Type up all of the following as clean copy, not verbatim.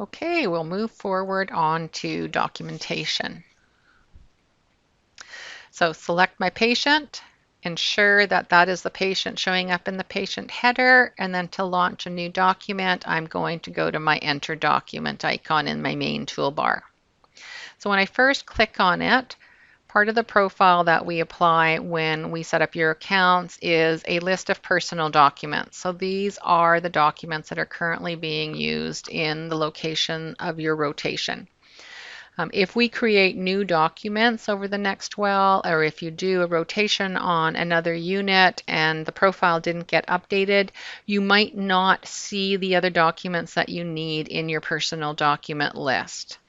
Okay, we'll move forward on to documentation. So select my patient, ensure that that is the patient showing up in the patient header, and then to launch a new document, I'm going to go to my Enter Document icon in my main toolbar. So when I first click on it, part of the profile that we apply when we set up your accounts is a list of personal documents. So these are the documents that are currently being used in the location of your rotation. If we create new documents over the next while, or if you do a rotation on another unit and the profile didn't get updated, you might not see the other documents that you need in your personal document list.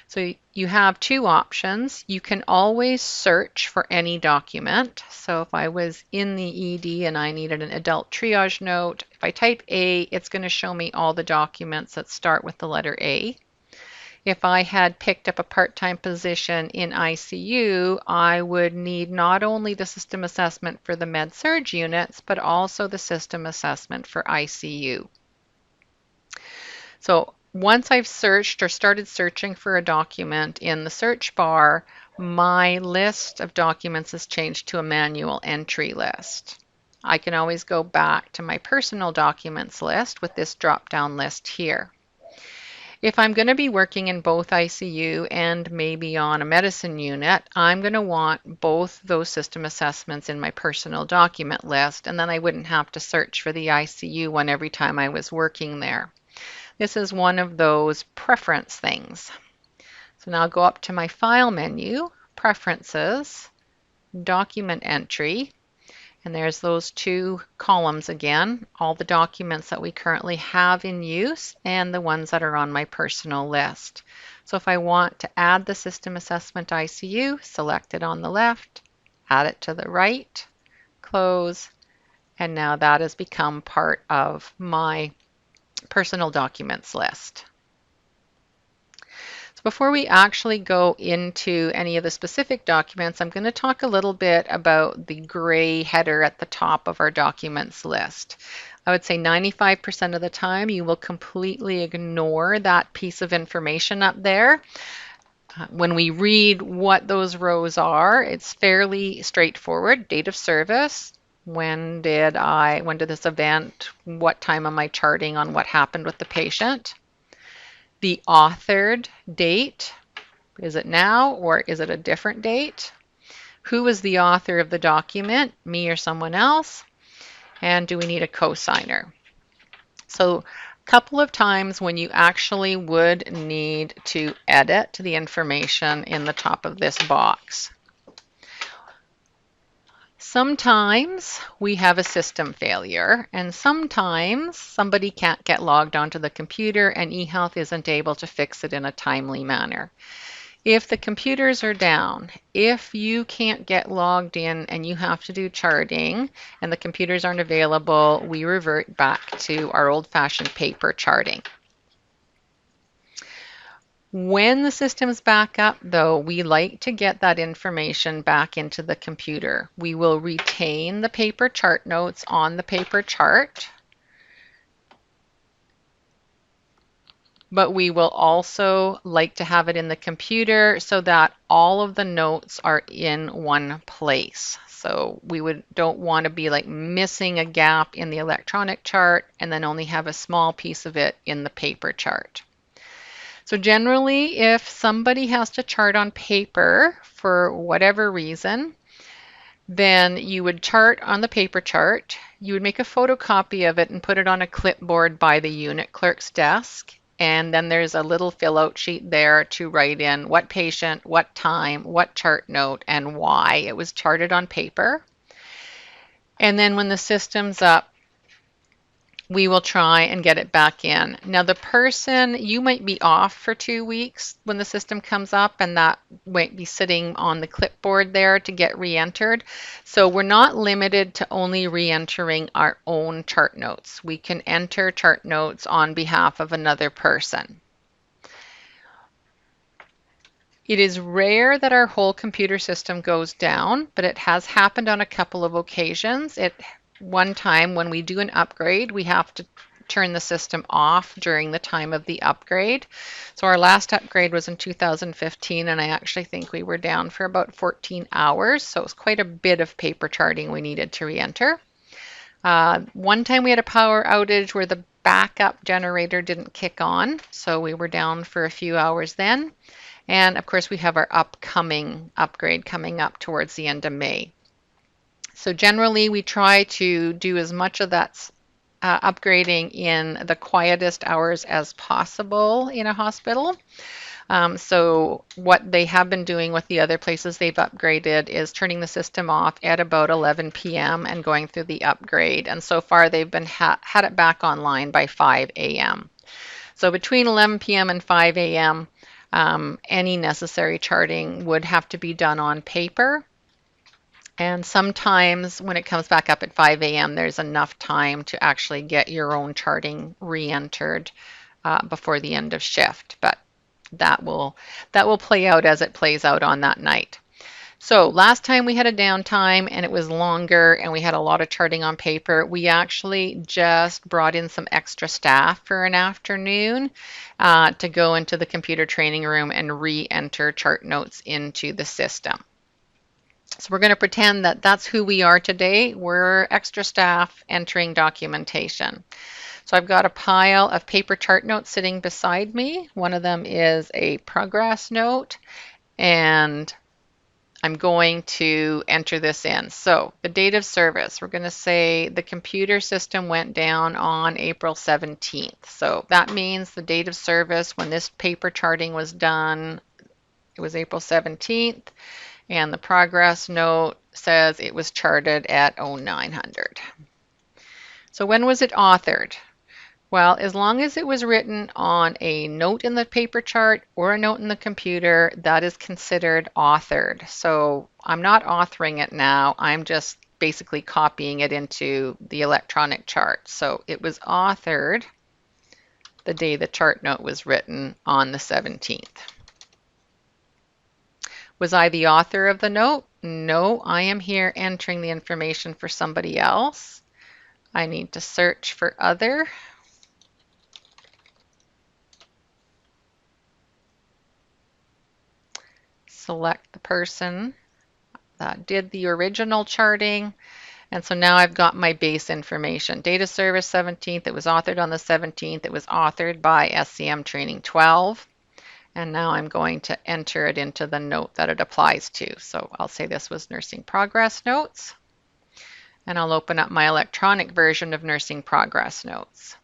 So you have two options. You can always search for any document. So if I was in the ED and I needed an adult triage note, if I type A, it's going to show me all the documents that start with the letter A. If I had picked up a part-time position in ICU, I would need not only the system assessment for the med-surg units, but also the system assessment for ICU. So once I've searched or started searching for a document in the search bar, my list of documents has changed to a manual entry list. I can always go back to my personal documents list with this drop-down list here. If I'm going to be working in both ICU and maybe on a medicine unit, I'm going to want both those system assessments in my personal document list, and then I wouldn't have to search for the ICU one every time I was working there. This is one of those preference things. So now I'll go up to my File menu, Preferences, Document Entry, and there's those two columns again, all the documents that we currently have in use and the ones that are on my personal list. So if I want to add the System Assessment ICU, select it on the left, add it to the right, close, and now that has become part of my personal documents list. So before we actually go into any of the specific documents, I'm going to talk a little bit about the gray header at the top of our documents list. I would say 95% of the time you will completely ignore that piece of information up there. When we read what those rows are, it's fairly straightforward. Date of service, when did this event, what time am I charting on what happened with the patient? The authored date, is it now or is it a different date? Who is the author of the document, me or someone else? And do we need a co-signer? So a couple of times when you actually would need to edit the information in the top of this box. Sometimes we have a system failure, and sometimes somebody can't get logged onto the computer and eHealth isn't able to fix it in a timely manner. If the computers are down, if you can't get logged in and you have to do charting and the computers aren't available, we revert back to our old-fashioned paper charting. When the system's back up, though, we like to get that information back into the computer. We will retain the paper chart notes on the paper chart, but we will also like to have it in the computer so that all of the notes are in one place. So we don't want to be like missing a gap in the electronic chart and then only have a small piece of it in the paper chart. So generally, if somebody has to chart on paper for whatever reason, then you would chart on the paper chart, you would make a photocopy of it and put it on a clipboard by the unit clerk's desk, and then there's a little fill-out sheet there to write in what patient, what time, what chart note, and why it was charted on paper. And then when the system's up, we will try and get it back in. Now the person, you might be off for 2 weeks when the system comes up and that might be sitting on the clipboard there to get re-entered. So we're not limited to only re-entering our own chart notes. We can enter chart notes on behalf of another person. It is rare that our whole computer system goes down, but it has happened on a couple of occasions. One time when we do an upgrade, we have to turn the system off during the time of the upgrade. So our last upgrade was in 2015, and I actually think we were down for about 14 hours. So it was quite a bit of paper charting we needed to re-enter. One time we had a power outage where the backup generator didn't kick on, so we were down for a few hours then. And of course, we have our upcoming upgrade coming up towards the end of May. So generally, we try to do as much of that upgrading in the quietest hours as possible in a hospital. So what they have been doing with the other places they've upgraded is turning the system off at about 11 p.m. and going through the upgrade. And so far, they've been had it back online by 5 a.m. So between 11 p.m. and 5 a.m., any necessary charting would have to be done on paper. And sometimes when it comes back up at 5 a.m., there's enough time to actually get your own charting re-entered before the end of shift. But that will play out as it plays out on that night. So last time we had a downtime and it was longer and we had a lot of charting on paper, we actually just brought in some extra staff for an afternoon to go into the computer training room and re-enter chart notes into the system. So we're going to pretend that that's who we are today. We're extra staff entering documentation. So I've got a pile of paper chart notes sitting beside me. One of them is a progress note, and I'm going to enter this in. So the date of service, we're going to say the computer system went down on April 17th. So that means the date of service when this paper charting was done, it was April 17th. And the progress note says it was charted at 0900. So when was it authored? Well, as long as it was written on a note in the paper chart or a note in the computer, that is considered authored. So I'm not authoring it now. I'm just basically copying it into the electronic chart. So it was authored the day the chart note was written on the 17th. Was I the author of the note? No, I am here entering the information for somebody else. I need to search for other. Select the person that did the original charting. And so now I've got my base information. Date of service 17th. It was authored on the 17th. It was authored by SCM Training 12. And now I'm going to enter it into the note that it applies to. So I'll say this was Nursing Progress Notes. And I'll open up my electronic version of Nursing Progress Notes.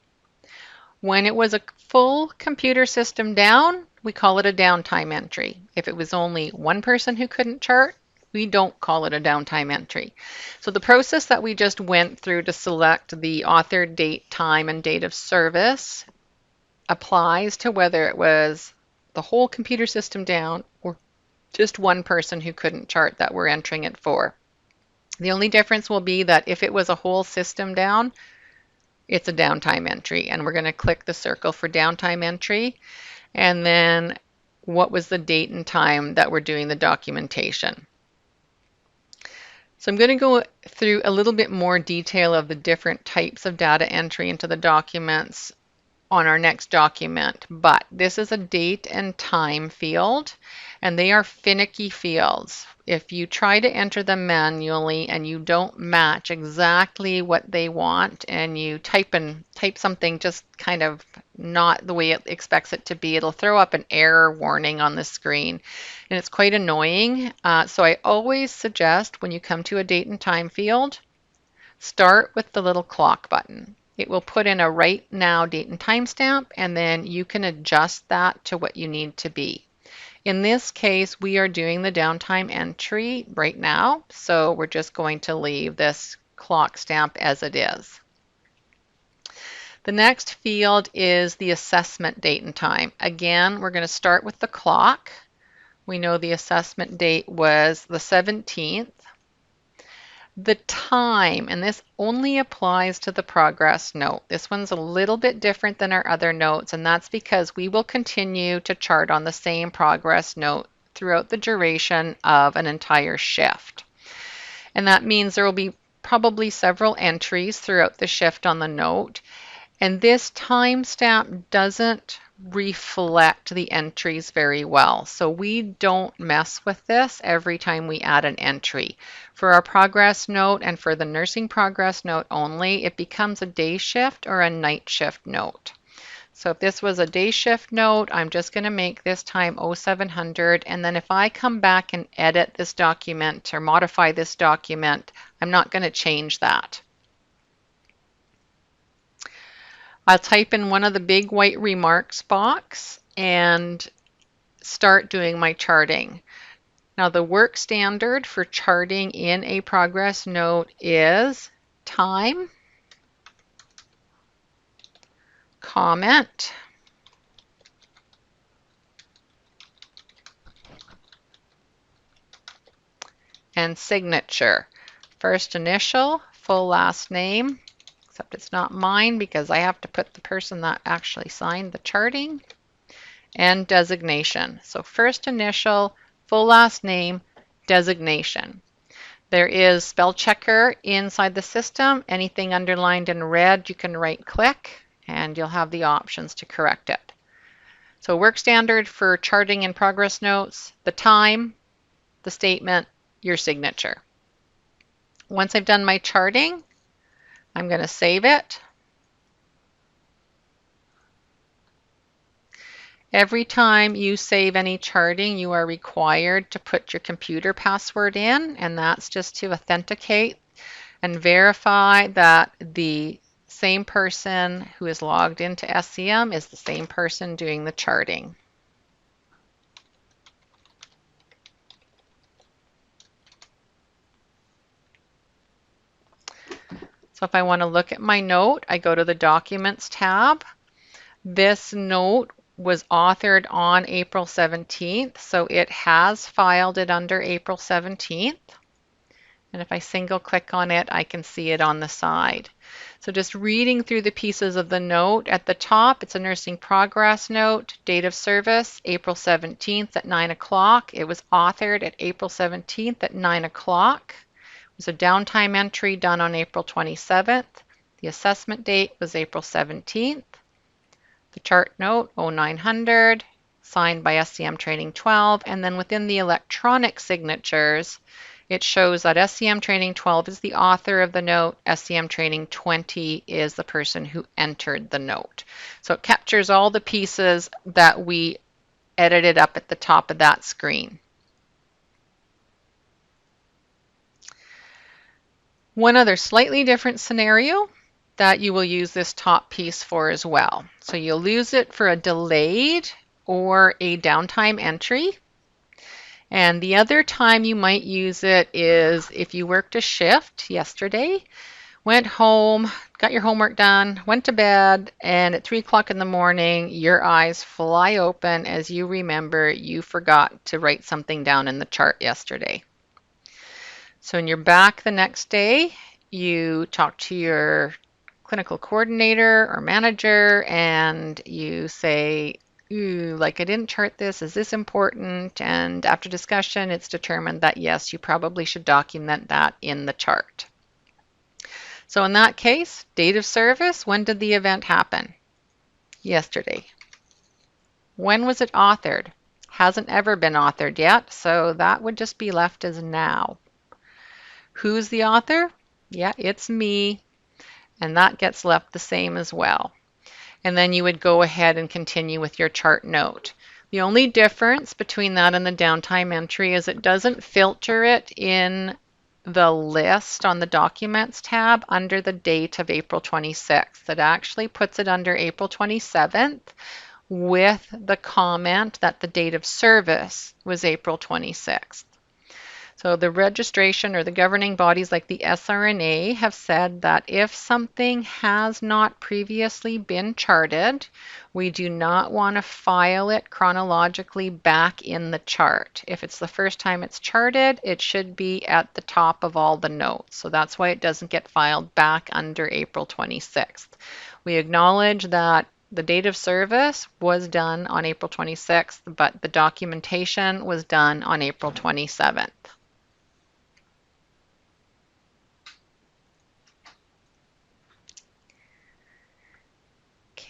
When it was a full computer system down, we call it a downtime entry. If it was only one person who couldn't chart, we don't call it a downtime entry. So the process that we just went through to select the author, date, time, and date of service applies to whether it was the whole computer system down or just one person who couldn't chart that we're entering it for. The only difference will be that if it was a whole system down, it's a downtime entry, and we're going to click the circle for downtime entry, and then what was the date and time that we're doing the documentation. So I'm going to go through a little bit more detail of the different types of data entry into the documents on our next document, but this is a date and time field, and they are finicky fields. If you try to enter them manually and you don't match exactly what they want, and you type something just kind of not the way it expects it to be, it'll throw up an error warning on the screen, and it's quite annoying. So I always suggest when you come to a date and time field, start with the little clock button. It will put in a right now date and time stamp, and then you can adjust that to what you need to be. In this case, we are doing the downtime entry right now, so we're just going to leave this clock stamp as it is. The next field is the assessment date and time. Again, we're going to start with the clock. We know the assessment date was the 17th. The time, and this only applies to the progress note. This one's a little bit different than our other notes, and that's because we will continue to chart on the same progress note throughout the duration of an entire shift. And that means there will be probably several entries throughout the shift on the note. And this timestamp doesn't reflect the entries very well. So we don't mess with this every time we add an entry. For our progress note and for the nursing progress note only, it becomes a day shift or a night shift note. So if this was a day shift note, I'm just going to make this time 0700, and then if I come back and edit this document or modify this document, I'm not going to change that. I'll type in one of the big white remarks box and start doing my charting. Now the work standard for charting in a progress note is time, comment, and signature. First initial, full last name, except it's not mine because I have to put the person that actually signed the charting, and designation. So first initial, full last name, designation. There is spell checker inside the system. Anything underlined in red, you can right click and you'll have the options to correct it. So work standard for charting in progress notes, the time, the statement, your signature. Once I've done my charting, I'm going to save it. Every time you save any charting, you are required to put your computer password in, and that's just to authenticate and verify that the same person who is logged into SCM is the same person doing the charting. So if I want to look at my note, I go to the Documents tab. This note was authored on April 17th, so it has filed it under April 17th. And if I single click on it, I can see it on the side. So just reading through the pieces of the note, at the top, it's a nursing progress note, date of service, April 17th at 9 o'clock. It was authored at April 17th at 9 o'clock. It was a downtime entry done on April 27th. The assessment date was April 17th. The chart note 0900, signed by SCM Training 12, and then within the electronic signatures, it shows that SCM Training 12 is the author of the note, SCM Training 20 is the person who entered the note. So it captures all the pieces that we edited up at the top of that screen. One other slightly different scenario that you will use this top piece for as well. So you'll use it for a delayed or a downtime entry. And the other time you might use it is if you worked a shift yesterday, went home, got your homework done, went to bed, and at 3 o'clock in the morning, your eyes fly open as you remember you forgot to write something down in the chart yesterday. So when you're back the next day, you talk to your clinical coordinator or manager and you say, ooh, like I didn't chart this, is this important? And after discussion, it's determined that yes, you probably should document that in the chart. So in that case, date of service, when did the event happen? Yesterday. When was it authored? Hasn't ever been authored yet, so that would just be left as now. Who's the author? Yeah, it's me, and that gets left the same as well. And then you would go ahead and continue with your chart note. The only difference between that and the downtime entry is it doesn't filter it in the list on the Documents tab under the date of April 26th. It actually puts it under April 27th with the comment that the date of service was April 26th. So the registration or the governing bodies like the SRNA have said that if something has not previously been charted, we do not want to file it chronologically back in the chart. If it's the first time it's charted, it should be at the top of all the notes. So that's why it doesn't get filed back under April 26th. We acknowledge that the date of service was done on April 26th, but the documentation was done on April 27th.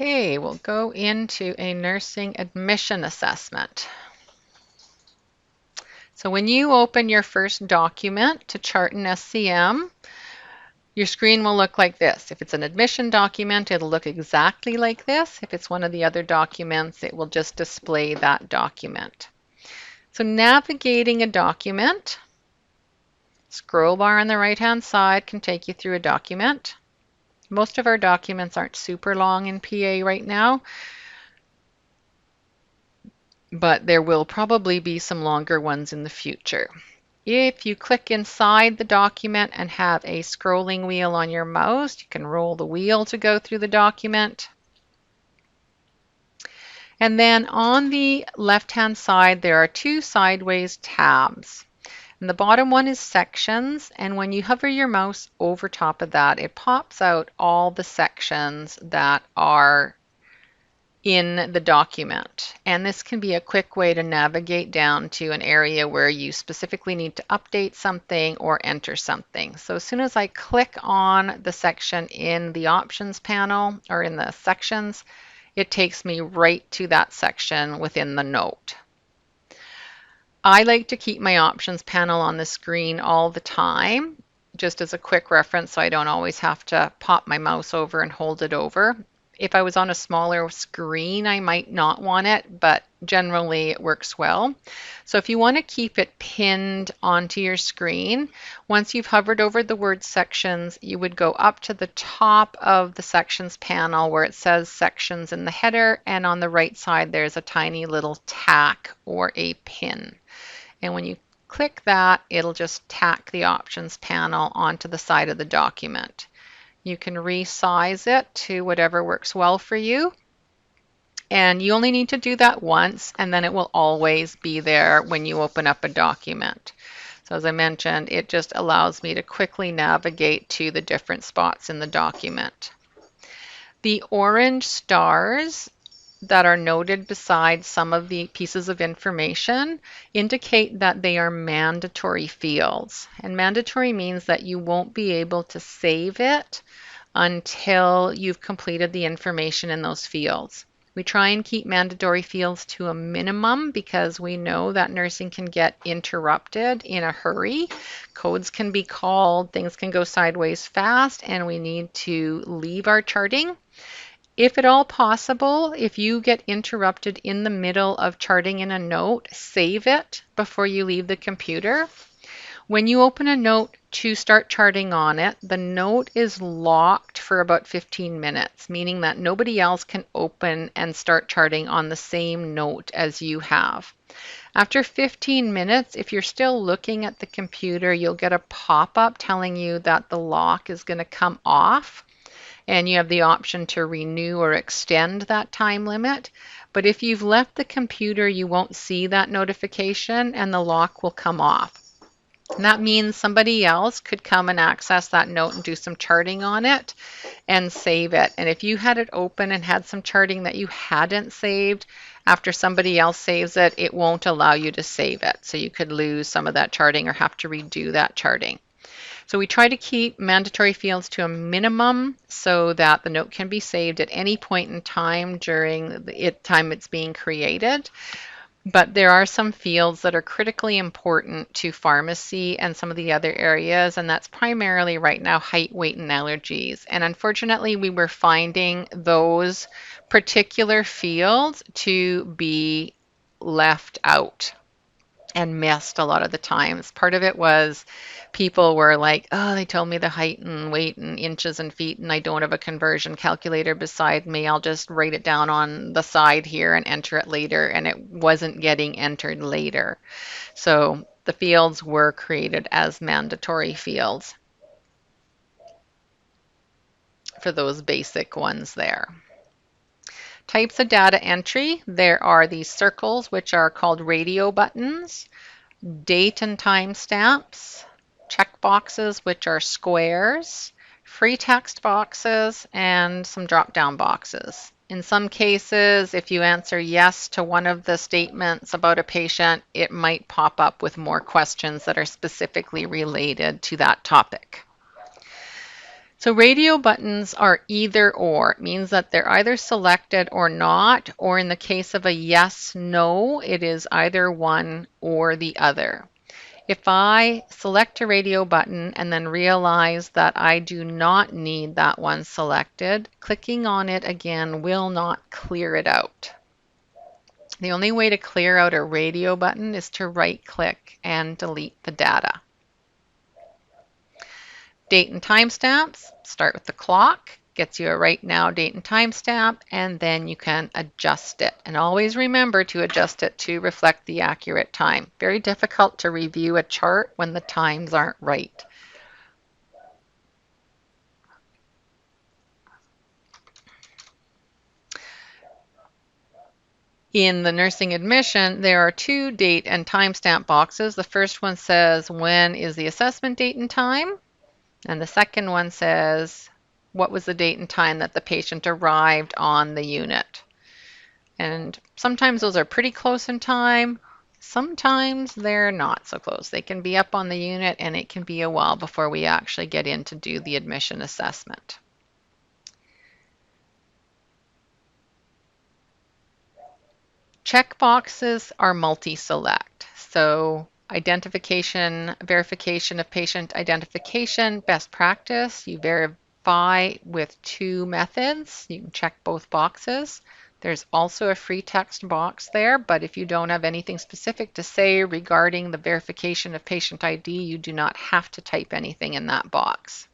Okay, we'll go into a nursing admission assessment. So when you open your first document to chart an SCM, your screen will look like this. If it's an admission document, it'll look exactly like this. If it's one of the other documents, it will just display that document. So navigating a document, scroll bar on the right-hand side can take you through a document. Most of our documents aren't super long in PA right now, but there will probably be some longer ones in the future. If you click inside the document and have a scrolling wheel on your mouse, you can roll the wheel to go through the document. And then on the left-hand side, there are two sideways tabs. And the bottom one is sections, and when you hover your mouse over top of that, it pops out all the sections that are in the document. And this can be a quick way to navigate down to an area where you specifically need to update something or enter something. So as soon as I click on the section in the options panel or in the sections, it takes me right to that section within the note. I like to keep my options panel on the screen all the time, just as a quick reference so I don't always have to pop my mouse over and hold it over. If I was on a smaller screen, I might not want it, but generally it works well. So if you want to keep it pinned onto your screen, once you've hovered over the word sections, you would go up to the top of the sections panel where it says sections in the header, and on the right side there's a tiny little tack or a pin. And when you click that, it'll just tack the options panel onto the side of the document. You can resize it to whatever works well for you. And you only need to do that once, and then it will always be there when you open up a document. So as I mentioned, it just allows me to quickly navigate to the different spots in the document. The orange stars that are noted beside some of the pieces of information indicate that they are mandatory fields. And mandatory means that you won't be able to save it until you've completed the information in those fields. We try and keep mandatory fields to a minimum because we know that nursing can get interrupted in a hurry. Codes can be called, things can go sideways fast, and we need to leave our charting. If at all possible, if you get interrupted in the middle of charting in a note, save it before you leave the computer. When you open a note to start charting on it, the note is locked for about 15 minutes, meaning that nobody else can open and start charting on the same note as you have. After 15 minutes, if you're still looking at the computer, you'll get a pop-up telling you that the lock is going to come off, and you have the option to renew or extend that time limit. But if you've left the computer, you won't see that notification and the lock will come off. And that means somebody else could come and access that note and do some charting on it and save it. And if you had it open and had some charting that you hadn't saved, after somebody else saves it, it won't allow you to save it. So you could lose some of that charting or have to redo that charting. So we try to keep mandatory fields to a minimum so that the note can be saved at any point in time during the time it's being created. But there are some fields that are critically important to pharmacy and some of the other areas, and that's primarily right now height, weight, and allergies. And unfortunately, we were finding those particular fields to be left out and missed a lot of the times. Part of it was people were like, oh, they told me the height and weight in inches and feet, and I don't have a conversion calculator beside me. I'll just write it down on the side here and enter it later. And it wasn't getting entered later. So the fields were created as mandatory fields for those basic ones there. Types of data entry, there are these circles, which are called radio buttons, date and time stamps, check boxes, which are squares, free text boxes, and some drop-down boxes. In some cases, if you answer yes to one of the statements about a patient, it might pop up with more questions that are specifically related to that topic. So radio buttons are either or. It means that they're either selected or not, or in the case of a yes, no, it is either one or the other. If I select a radio button and then realize that I do not need that one selected, clicking on it again will not clear it out. The only way to clear out a radio button is to right-click and delete the data. Date and timestamps, start with the clock, gets you a right now date and timestamp, and then you can adjust it. And always remember to adjust it to reflect the accurate time. Very difficult to review a chart when the times aren't right. In the nursing admission, there are two date and timestamp boxes. The first one says, when is the assessment date and time? And the second one says, what was the date and time that the patient arrived on the unit? And sometimes those are pretty close in time. Sometimes they're not so close. They can be up on the unit and it can be a while before we actually get in to do the admission assessment. Check boxes are multi-select. So identification, verification of patient identification, best practice. You verify with two methods. You can check both boxes. There's also a free text box there, but if you don't have anything specific to say regarding the verification of patient ID, you do not have to type anything in that box.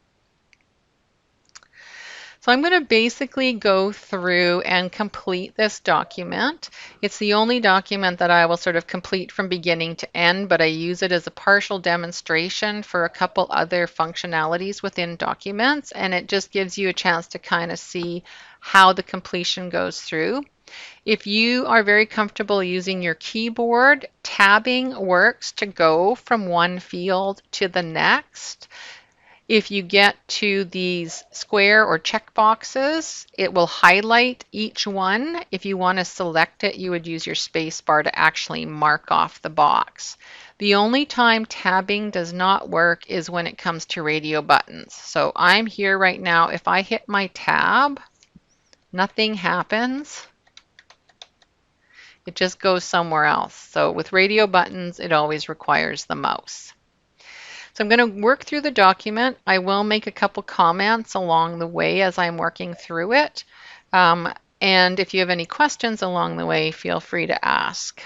So I'm going to basically go through and complete this document. It's the only document that I will sort of complete from beginning to end, but I use it as a partial demonstration for a couple other functionalities within documents, and it just gives you a chance to kind of see how the completion goes through. If you are very comfortable using your keyboard, tabbing works to go from one field to the next. If you get to these square or check boxes, it will highlight each one. If you want to select it, you would use your space bar to actually mark off the box. The only time tabbing does not work is when it comes to radio buttons. So I'm here right now. If I hit my tab, nothing happens. It just goes somewhere else. So with radio buttons, it always requires the mouse. So I'm going to work through the document. I will make a couple comments along the way as I'm working through it. And if you have any questions along the way, feel free to ask.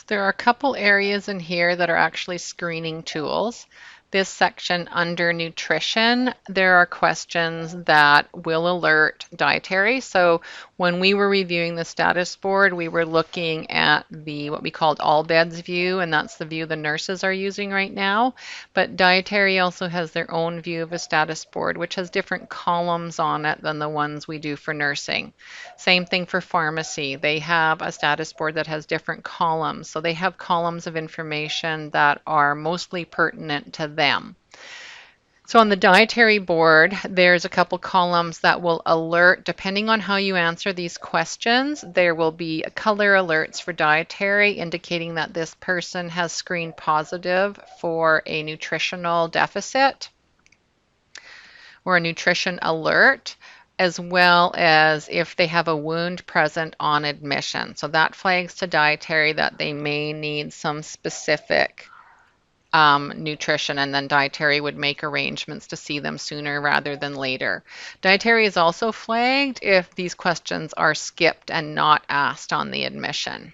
There are a couple areas in here that are actually screening tools. This section under nutrition, there are questions that will alert dietary. So when we were reviewing the status board, we were looking at the what we called all beds view, and that's the view the nurses are using right now. But dietary also has their own view of a status board, which has different columns on it than the ones we do for nursing. Same thing for pharmacy. They have a status board that has different columns. So they have columns of information that are mostly pertinent to them. So on the dietary board, there's a couple columns that will alert, depending on how you answer these questions, there will be color alerts for dietary indicating that this person has screened positive for a nutritional deficit or a nutrition alert, as well as if they have a wound present on admission. So that flags to dietary that they may need some specific nutrition, and then dietary would make arrangements to see them sooner rather than later. Dietary is also flagged if these questions are skipped and not asked on the admission.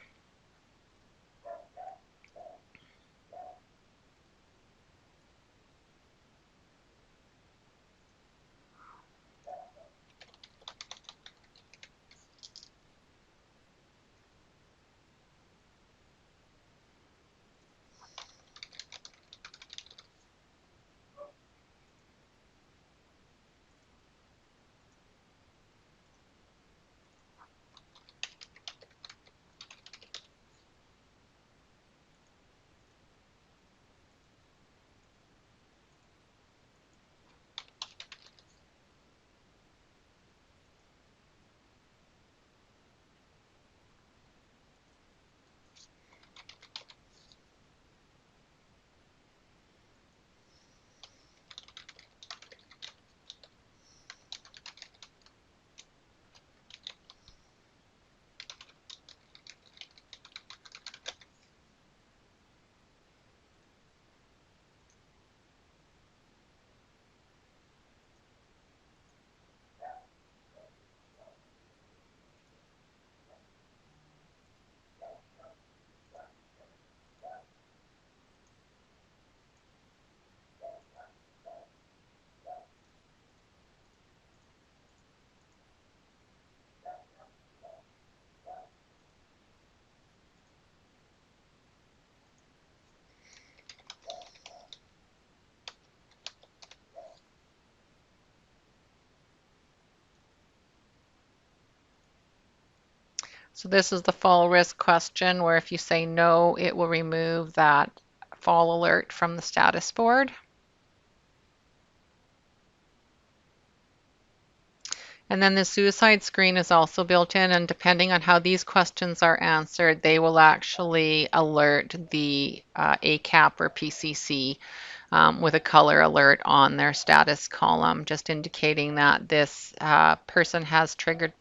So this is the fall risk question where if you say no, it will remove that fall alert from the status board. And then the suicide screen is also built in, and depending on how these questions are answered, they will actually alert the ACAP or PCC with a color alert on their status column, just indicating that this person has triggered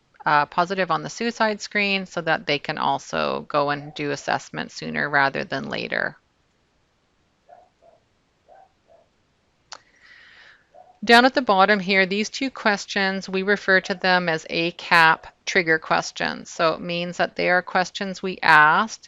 positive on the suicide screen so that they can also go and do assessment sooner rather than later. Down at the bottom here, these two questions, we refer to them as ACAP trigger questions. So it means that they are questions we asked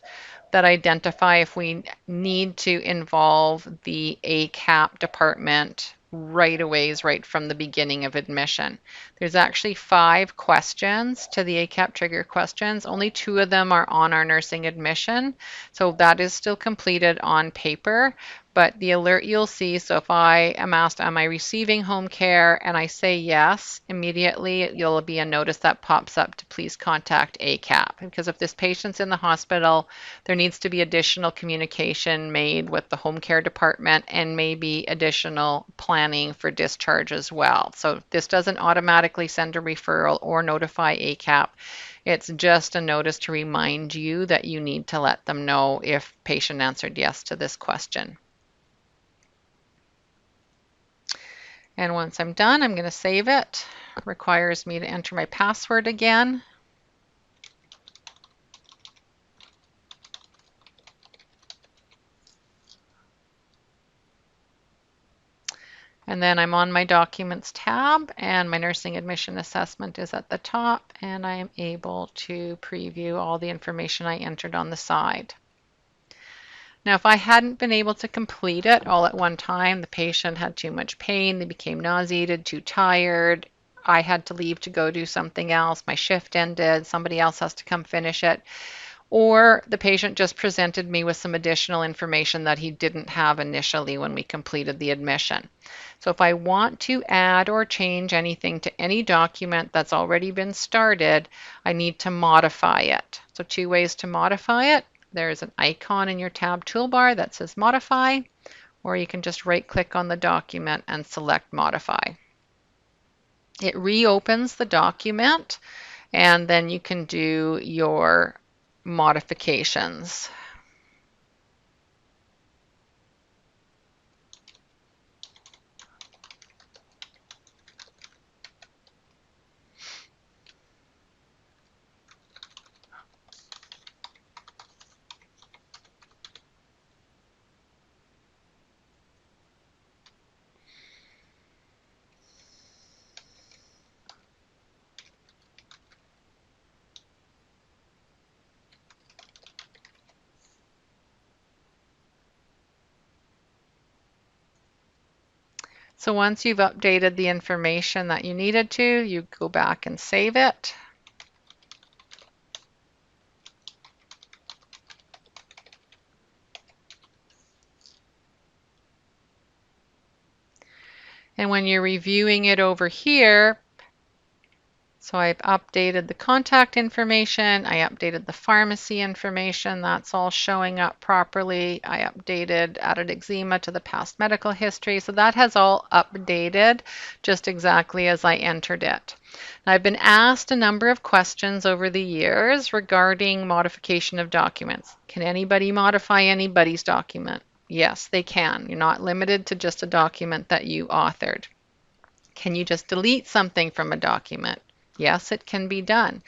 that identify if we need to involve the ACAP department right away, right from the beginning of admission. There's actually 5 questions to the ACAP trigger questions. Only 2 of them are on our nursing admission. So that is still completed on paper. But the alert you'll see, so if I am asked, am I receiving home care? And I say yes, immediately you'll be a notice that pops up to please contact ACAP. Because if this patient's in the hospital, there needs to be additional communication made with the home care department and maybe additional planning for discharge as well. So this doesn't automatically send a referral or notify ACAP. It's just a notice to remind you that you need to let them know if patient answered yes to this question. And once I'm done, I'm going to save it. It requires me to enter my password again. And then I'm on my Documents tab, and my nursing admission assessment is at the top, and I am able to preview all the information I entered on the side. Now, if I hadn't been able to complete it all at one time, the patient had too much pain, they became nauseated, too tired, I had to leave to go do something else, my shift ended, somebody else has to come finish it, or the patient just presented me with some additional information that he didn't have initially when we completed the admission. So if I want to add or change anything to any document that's already been started, I need to modify it. So two ways to modify it. There's an icon in your tab toolbar that says modify, or you can just right click on the document and select modify. It reopens the document and then you can do your modifications. So once you've updated the information that you needed to, you go back and save it. And when you're reviewing it over here, so I've updated the contact information, I updated the pharmacy information, that's all showing up properly. I added eczema to the past medical history, so that has all updated just exactly as I entered it. Now, I've been asked a number of questions over the years regarding modification of documents. Can anybody modify anybody's document? Yes, they can. You're not limited to just a document that you authored. Can you just delete something from a document? Yes, it can be done.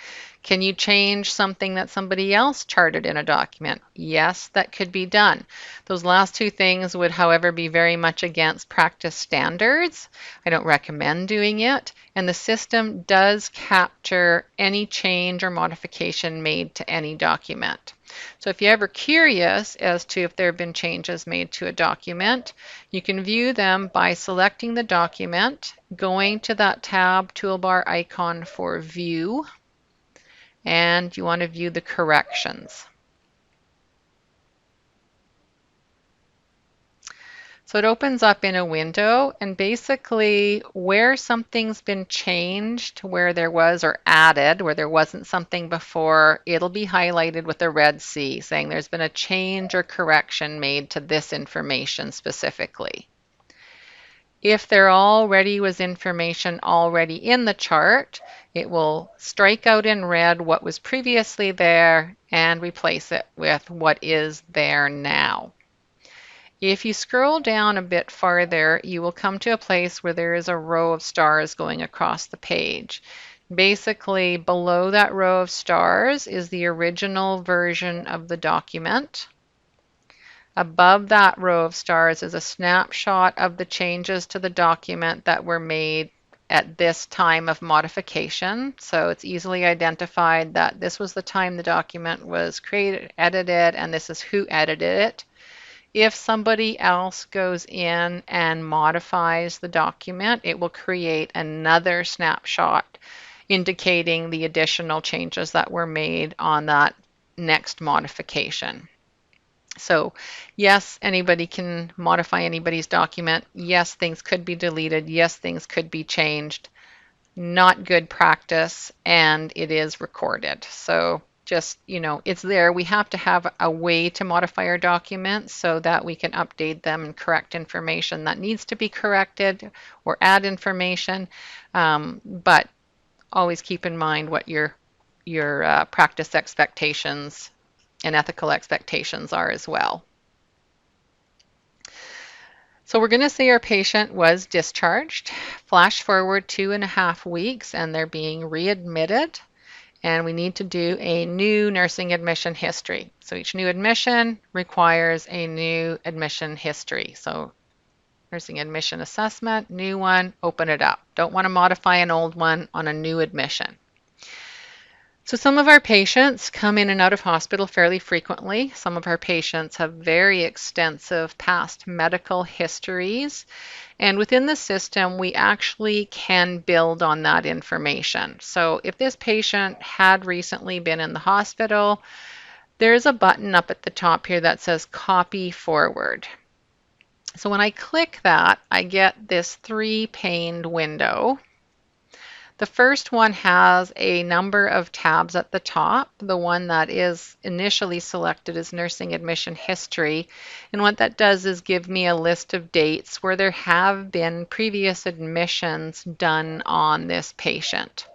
Can you change something that somebody else charted in a document? Yes, that could be done. Those last two things would, however, be very much against practice standards. I don't recommend doing it. And the system does capture any change or modification made to any document. So if you're ever curious as to if there have been changes made to a document, you can view them by selecting the document, going to that tab toolbar icon for View, and you want to view the corrections. So it opens up in a window, and basically where something's been changed, where there was, or added, where there wasn't something before, it'll be highlighted with a red C saying there's been a change or correction made to this information specifically. If there already was information already in the chart, it will strike out in red what was previously there and replace it with what is there now. If you scroll down a bit farther, you will come to a place where there is a row of stars going across the page. Basically, below that row of stars is the original version of the document. Above that row of stars is a snapshot of the changes to the document that were made at this time of modification. So it's easily identified that this was the time the document was created, edited, and this is who edited it. If somebody else goes in and modifies the document, it will create another snapshot indicating the additional changes that were made on that next modification. So yes, anybody can modify anybody's document. Yes, things could be deleted. Yes, things could be changed. Not good practice, and it is recorded. So just, it's there. We have to have a way to modify our documents so that we can update them and correct information that needs to be corrected or add information. But always keep in mind what your practice expectations and ethical expectations are as well. So we're going to say our patient was discharged, flash forward 2.5 weeks, and they're being readmitted. And we need to do a new nursing admission history. So each new admission requires a new admission history. So nursing admission assessment, new one, open it up. Don't want to modify an old one on a new admission. So some of our patients come in and out of hospital fairly frequently. Some of our patients have very extensive past medical histories. And within the system, we actually can build on that information. So if this patient had recently been in the hospital, there's a button up at the top here that says Copy Forward. So when I click that, I get this three-paned window. The first one has a number of tabs at the top. The one that is initially selected is Nursing Admission History. And what that does is give me a list of dates where there have been previous admissions done on this patient.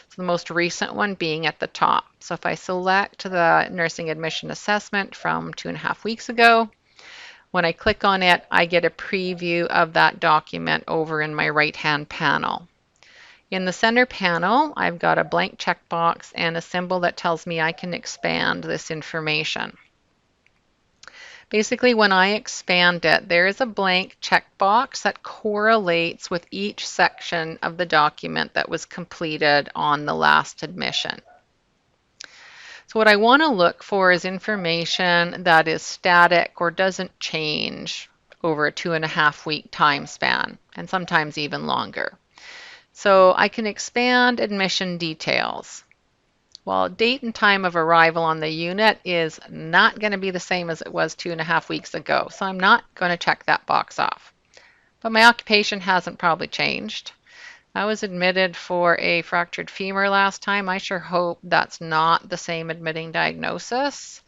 So the most recent one being at the top. So if I select the nursing admission assessment from 2.5 weeks ago, when I click on it, I get a preview of that document over in my right-hand panel. In the center panel, I've got a blank checkbox and a symbol that tells me I can expand this information. Basically, when I expand it, there is a blank checkbox that correlates with each section of the document that was completed on the last admission. So what I want to look for is information that is static or doesn't change over a 2.5 week time span, and sometimes even longer. So I can expand admission details. Well, date and time of arrival on the unit is not going to be the same as it was 2.5 weeks ago, so I'm not going to check that box off. But my occupation hasn't probably changed. I was admitted for a fractured femur last time. I sure hope that's not the same admitting diagnosis.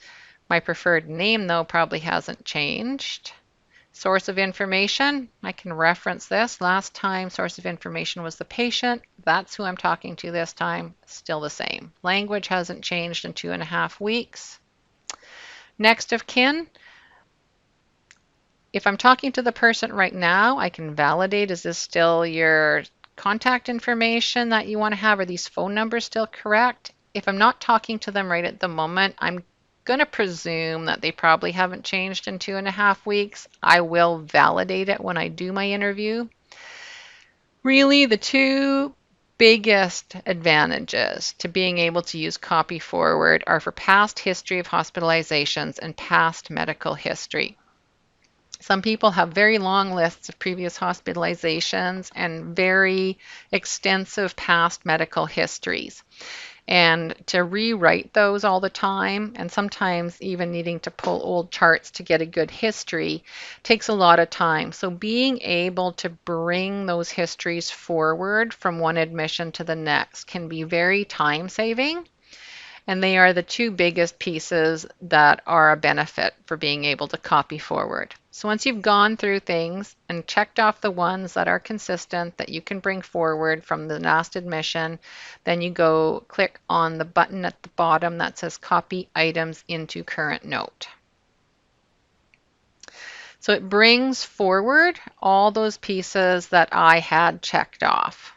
My preferred name, though, probably hasn't changed. Source of information, I can reference this. Last time, source of information was the patient. That's who I'm talking to this time. Still the same. Language hasn't changed in 2.5 weeks. Next of kin, if I'm talking to the person right now, I can validate, is this still your contact information that you want to have? Are these phone numbers still correct? If I'm not talking to them right at the moment, I'm going to presume that they probably haven't changed in 2.5 weeks. I will validate it when I do my interview. Really, the two biggest advantages to being able to use Copy Forward are for past history of hospitalizations and past medical history. Some people have very long lists of previous hospitalizations and very extensive past medical histories. And to rewrite those all the time, and sometimes even needing to pull old charts to get a good history, takes a lot of time. So being able to bring those histories forward from one admission to the next can be very time saving. And they are the two biggest pieces that are a benefit for being able to copy forward. So once you've gone through things and checked off the ones that are consistent that you can bring forward from the last admission, then you go click on the button at the bottom that says Copy Items into Current Note. So it brings forward all those pieces that I had checked off.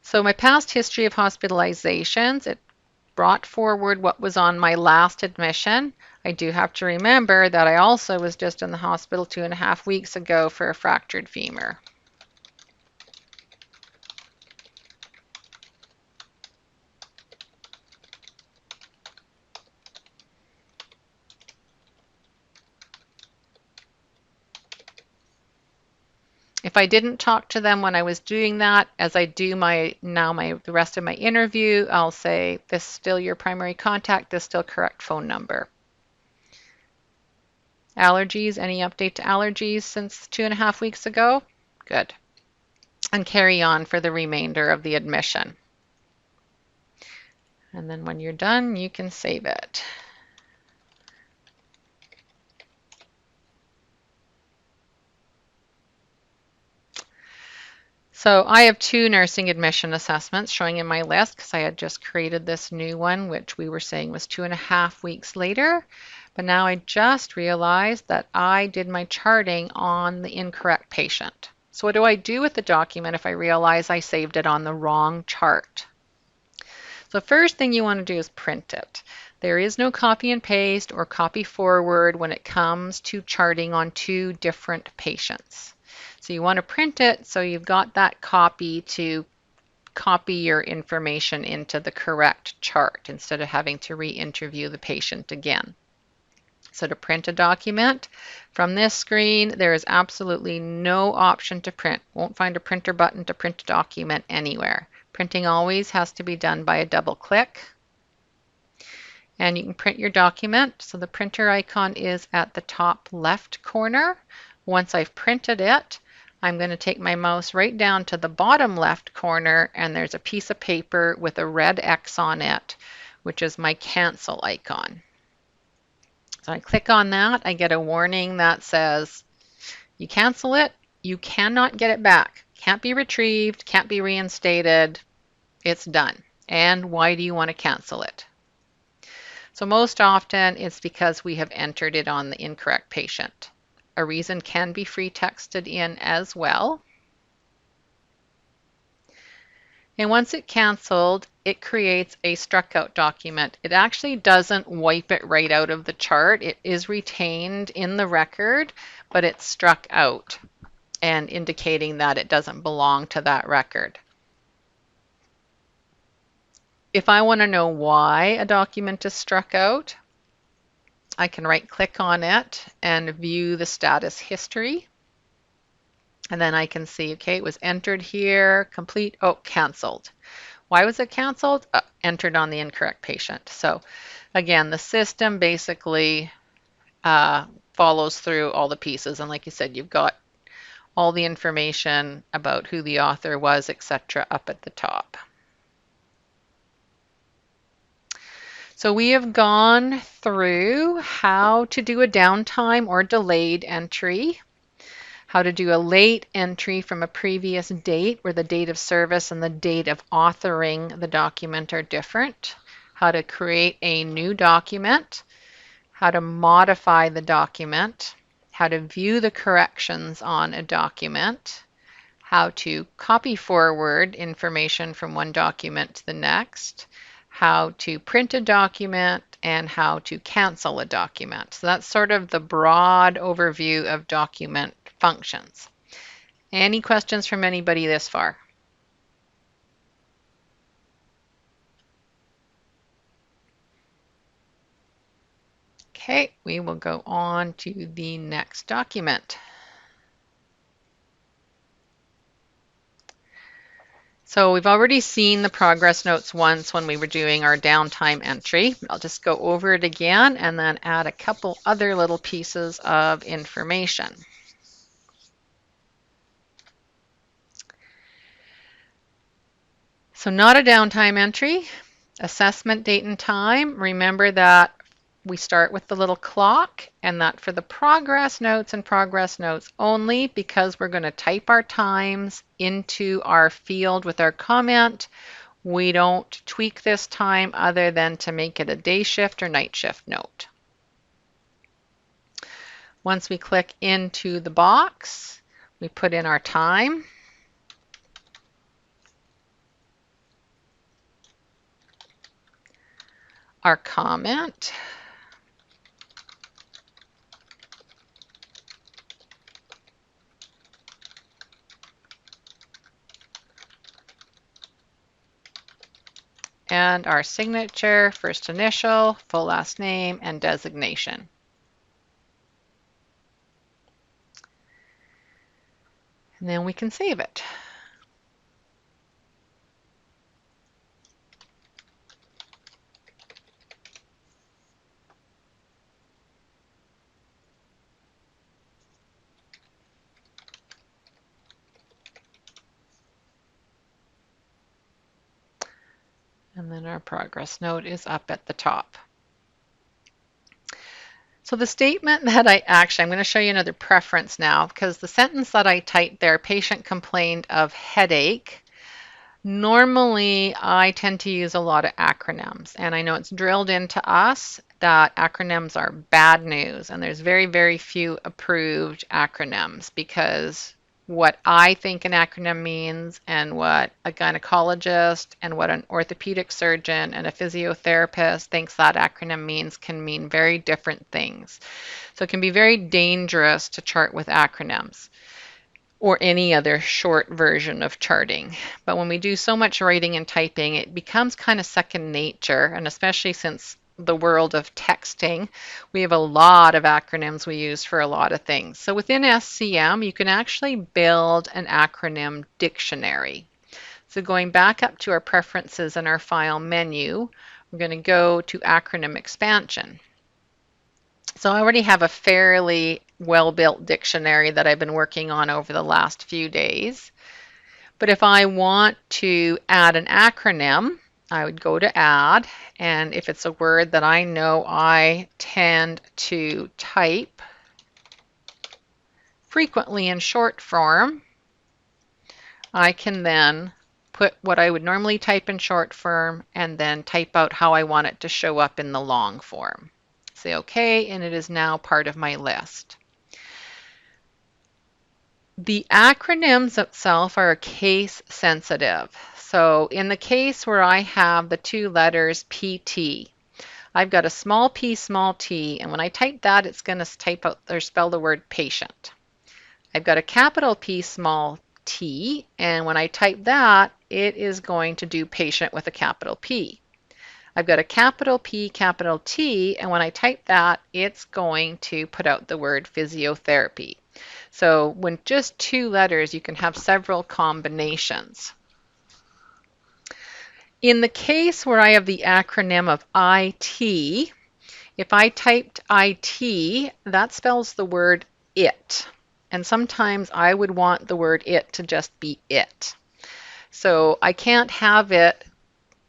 So my past history of hospitalizations, it brought forward what was on my last admission. I do have to remember that I also was just in the hospital 2.5 weeks ago for a fractured femur. If I didn't talk to them when I was doing that, as I do the rest of my interview, I'll say, this is still your primary contact, this is still correct phone number. Allergies, any update to allergies since 2.5 weeks ago? Good. And carry on for the remainder of the admission. And then when you're done, you can save it. So I have two nursing admission assessments showing in my list because I had just created this new one, which we were saying was 2.5 weeks later. But now I just realized that I did my charting on the incorrect patient. So what do I do with the document if I realize I saved it on the wrong chart? So first thing you want to do is print it. There is no copy and paste or copy forward when it comes to charting on two different patients. So you want to print it so you've got that copy to copy your information into the correct chart instead of having to re-interview the patient again. So to print a document, from this screen, there is absolutely no option to print. Won't find a printer button to print a document anywhere. Printing always has to be done by a double click. And you can print your document. So the printer icon is at the top left corner. Once I've printed it, I'm going to take my mouse right down to the bottom left corner, and there's a piece of paper with a red X on it, which is my cancel icon. So I click on that, I get a warning that says, you cancel it, you cannot get it back. Can't be retrieved, can't be reinstated, it's done. And why do you want to cancel it? So most often it's because we have entered it on the incorrect patient. A reason can be free texted in as well. And once it's canceled, it creates a struck out document. It actually doesn't wipe it right out of the chart. It is retained in the record, but it's struck out and indicating that it doesn't belong to that record. If I want to know why a document is struck out, I can right click on it and view the status history. And then I can see, okay, it was entered here, complete, oh, canceled. Why was it canceled? Entered on the incorrect patient. So again, the system basically follows through all the pieces. And like you said, you've got all the information about who the author was, etc., up at the top. So we have gone through how to do a downtime or delayed entry, how to do a late entry from a previous date where the date of service and the date of authoring the document are different, how to create a new document, how to modify the document, how to view the corrections on a document, how to copy forward information from one document to the next, how to print a document, and how to cancel a document. So that's sort of the broad overview of document functions. Any questions from anybody this far? Okay, we will go on to the next document. So we've already seen the progress notes once when we were doing our downtime entry. I'll just go over it again and then add a couple other little pieces of information. So not a downtime entry. Assessment date and time. Remember that we start with the little clock, and that for the progress notes and progress notes only, because we're going to type our times into our field with our comment, we don't tweak this time other than to make it a day shift or night shift note. Once we click into the box, we put in our time. Our comment. And our signature, first initial, full last name, and designation. And then we can save it. And then our progress note is up at the top. So the statement that I'm going to show you another preference now, because the sentence that I typed there, patient complained of headache. Normally, I tend to use a lot of acronyms, and I know it's drilled into us that acronyms are bad news, and there's very, very few approved acronyms, because what I think an acronym means and what a gynecologist and what an orthopedic surgeon and a physiotherapist thinks that acronym means can mean very different things. So it can be very dangerous to chart with acronyms. or any other short version of charting. But when we do so much writing and typing, it becomes kind of second nature, and especially since the world of texting, we have a lot of acronyms we use for a lot of things. So within SCM, you can actually build an acronym dictionary. So going back up to our preferences in our file menu, we're going to go to acronym expansion. So I already have a fairly well-built dictionary that I've been working on over the last few days. But if I want to add an acronym, I would go to add, and if it's a word that I know I tend to type frequently in short form, I can then put what I would normally type in short form and then type out how I want it to show up in the long form. Say OK, and it is now part of my list. The acronyms itself are case sensitive. So in the case where I have the two letters PT, I've got a small p, small t, and when I type that, it's going to type out or spell the word patient. I've got a capital P, small t, and when I type that, it is going to do patient with a capital P. I've got a capital P, capital T, and when I type that, it's going to put out the word physiotherapy. So when just two letters, you can have several combinations. In the case where I have the acronym of IT, if I typed IT, that spells the word it. And sometimes I would want the word it to just be it. So I can't have it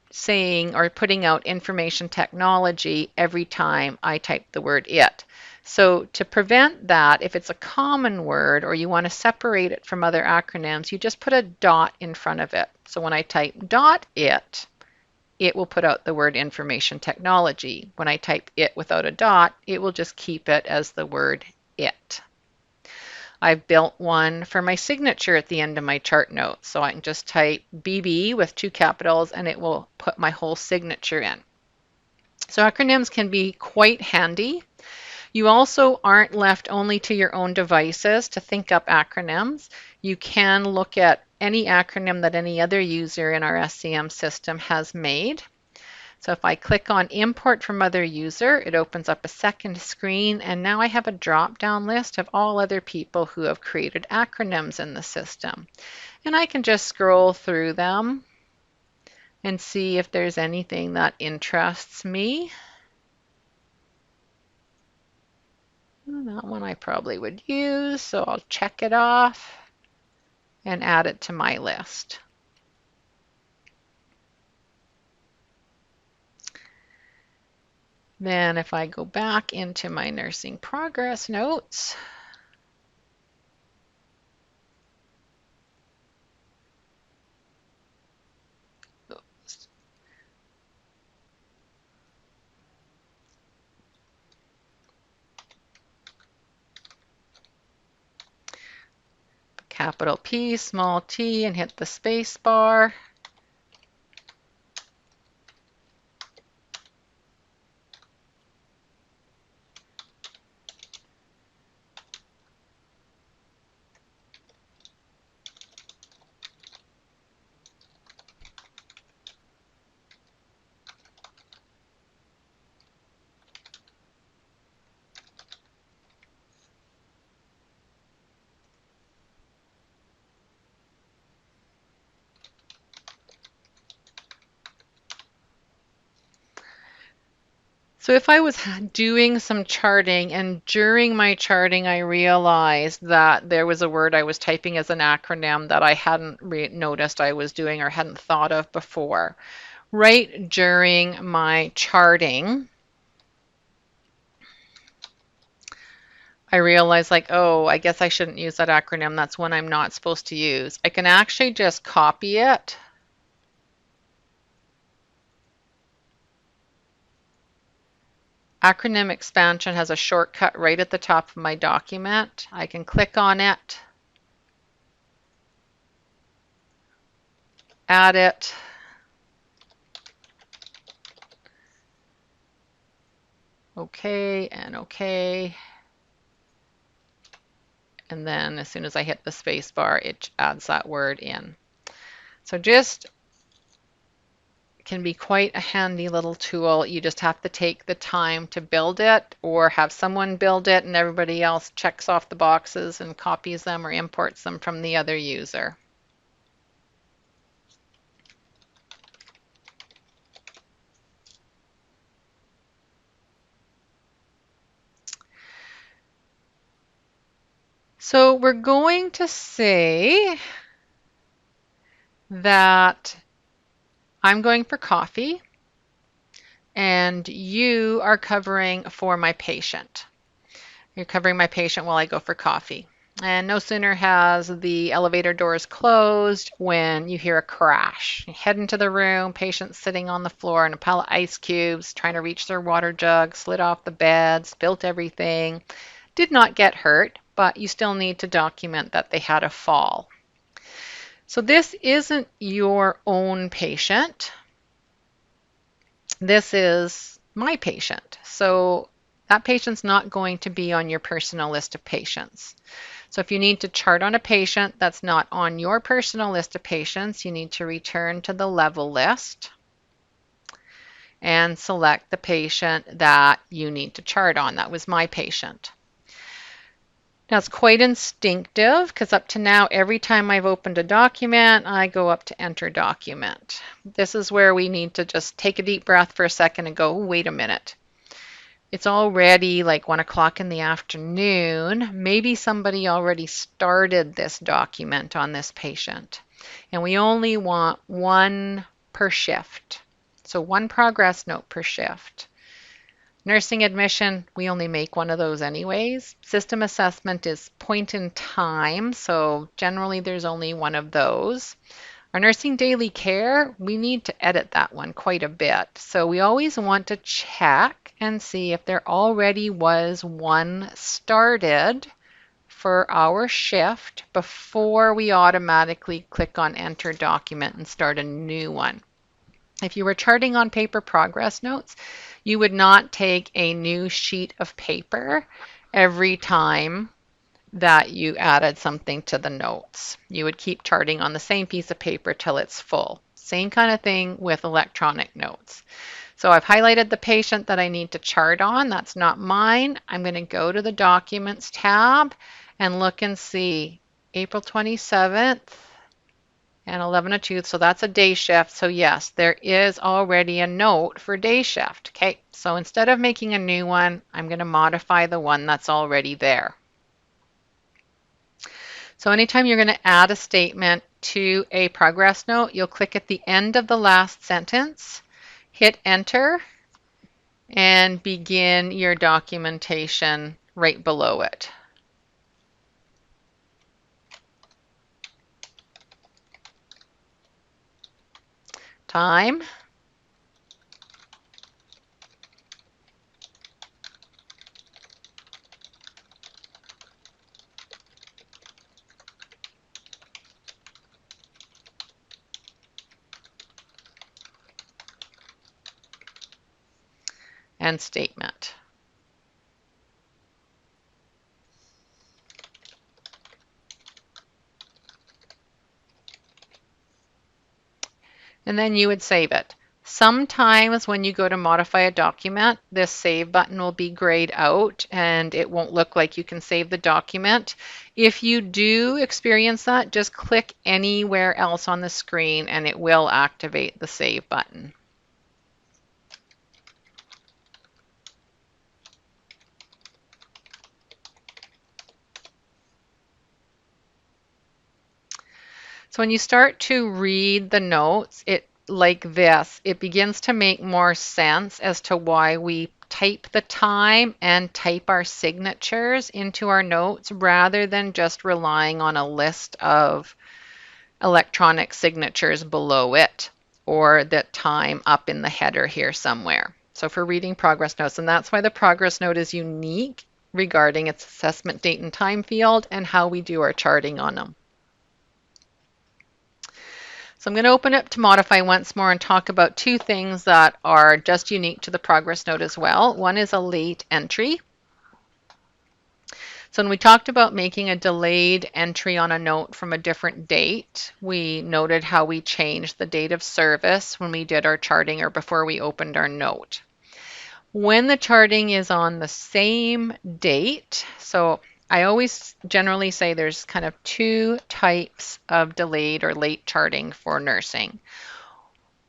saying or putting out information technology every time I type the word it. So to prevent that, if it's a common word or you want to separate it from other acronyms, you just put a dot in front of it. So when I type dot it will put out the word information technology. When I type it without a dot, it will just keep it as the word it. I've built one for my signature at the end of my chart notes. So I can just type BB with two capitals and it will put my whole signature in. So acronyms can be quite handy. You also aren't left only to your own devices to think up acronyms. You can look at any acronym that any other user in our SCM system has made. So if I click on import from other user, it opens up a second screen, and now I have a drop-down list of all other people who have created acronyms in the system. And I can just scroll through them and see if there's anything that interests me. That one I probably would use, so I'll check it off and add it to my list. Then if I go back into my nursing progress notes, capital P, small t, and hit the space bar. So if I was doing some charting and during my charting I realized that there was a word I was typing as an acronym that I hadn't noticed I was doing or hadn't thought of before, right during my charting, I realized like, oh, I guess I shouldn't use that acronym. That's one I'm not supposed to use. I can actually just copy it. Acronym expansion has a shortcut right at the top of my document. I can click on it, add it, OK, and OK. And then as soon as I hit the space bar, it adds that word in. So just can be quite a handy little tool. You just have to take the time to build it or have someone build it and everybody else checks off the boxes and copies them or imports them from the other user. So we're going to say that I'm going for coffee and you are covering for my patient. You're covering my patient while I go for coffee. And no sooner has the elevator doors closed when you hear a crash. You head into the room, patient's sitting on the floor in a pile of ice cubes, trying to reach their water jug, slid off the bed, spilt everything. Did not get hurt, but you still need to document that they had a fall. So this isn't your own patient. This is my patient. So that patient's not going to be on your personal list of patients. So if you need to chart on a patient that's not on your personal list of patients, you need to return to the level list and select the patient that you need to chart on. That was my patient. Now it's quite instinctive because up to now, every time I've opened a document, I go up to enter document. This is where we need to just take a deep breath for a second and go, oh, wait a minute. It's already like 1 o'clock in the afternoon. Maybe somebody already started this document on this patient. And we only want one per shift. So one progress note per shift. Nursing admission, we only make one of those anyways. System assessment is point in time, so generally there's only one of those. Our nursing daily care, we need to edit that one quite a bit. So we always want to check and see if there already was one started for our shift before we automatically click on enter document and start a new one. If you were charting on paper progress notes, you would not take a new sheet of paper every time that you added something to the notes. You would keep charting on the same piece of paper till it's full. Same kind of thing with electronic notes. So I've highlighted the patient that I need to chart on. That's not mine. I'm going to go to the Documents tab and look and see April 27th and 11:02. So that's a day shift. So yes, there is already a note for day shift. Okay, so instead of making a new one, I'm going to modify the one that's already there. So anytime you're going to add a statement to a progress note, you'll click at the end of the last sentence, hit enter, and begin your documentation right below it. Time. And statement. And then you would save it. Sometimes when you go to modify a document, this save button will be grayed out and it won't look like you can save the document. If you do experience that, just click anywhere else on the screen and it will activate the save button. So when you start to read the notes, like this, it begins to make more sense as to why we type the time and type our signatures into our notes rather than just relying on a list of electronic signatures below it or the time up in the header here somewhere. So for reading progress notes, and that's why the progress note is unique regarding its assessment date and time field and how we do our charting on them. So I'm going to open up to modify once more and talk about two things that are just unique to the progress note as well. One is a late entry. So when we talked about making a delayed entry on a note from a different date, we noted how we changed the date of service when we did our charting or before we opened our note. When the charting is on the same date, so I always generally say there's kind of two types of delayed or late charting for nursing.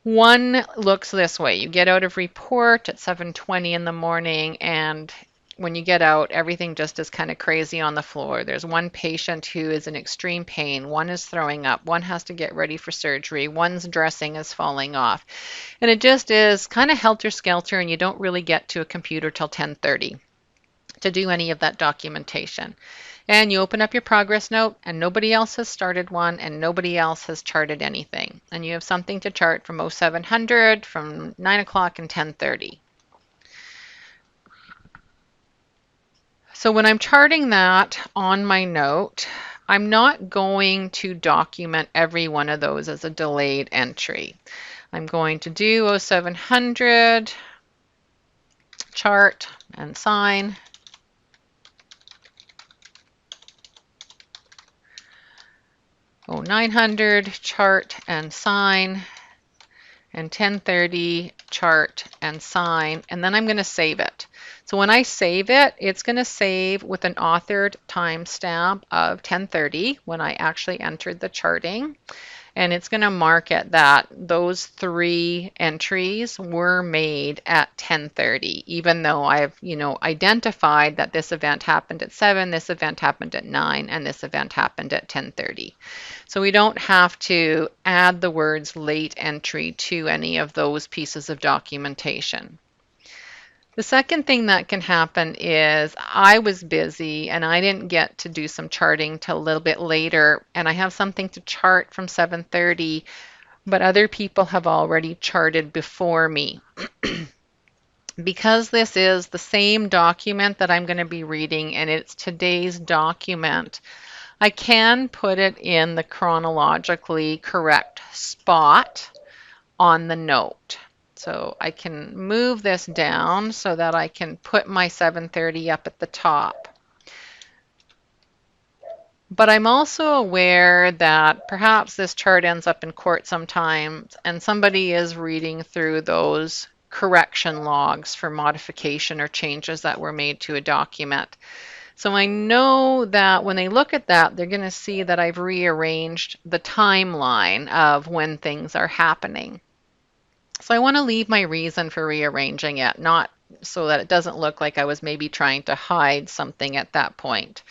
One looks this way. You get out of report at 7:20 in the morning, and when you get out, everything just is kind of crazy on the floor. There's one patient who is in extreme pain, one is throwing up, one has to get ready for surgery, one's dressing is falling off. And it just is kind of helter-skelter, and you don't really get to a computer till 10:30 to do any of that documentation. And you open up your progress note, and nobody else has started one, and nobody else has charted anything. And you have something to chart from 0700, from 9 o'clock and 10:30. So when I'm charting that on my note, I'm not going to document every one of those as a delayed entry. I'm going to do 0700, chart and sign. 0900, chart and sign, and 10:30, chart and sign, and then I'm going to save it. So when I save it, it's going to save with an authored timestamp of 10:30 when I actually entered the charting. And it's going to mark it that those three entries were made at 10:30, even though I've, identified that this event happened at 7, this event happened at 9, and this event happened at 10:30. So we don't have to add the words late entry to any of those pieces of documentation. The second thing that can happen is I was busy and I didn't get to do some charting till a little bit later, and I have something to chart from 7:30, but other people have already charted before me. Because this is the same document that I'm going to be reading and it's today's document, I can put it in the chronologically correct spot on the note. So I can move this down so that I can put my 7:30 up at the top. But I'm also aware that perhaps this chart ends up in court sometimes and somebody is reading through those correction logs for modification or changes that were made to a document. So I know that when they look at that, they're going to see that I've rearranged the timeline of when things are happening. So I want to leave my reason for rearranging it, not so that it doesn't look like I was maybe trying to hide something at that point.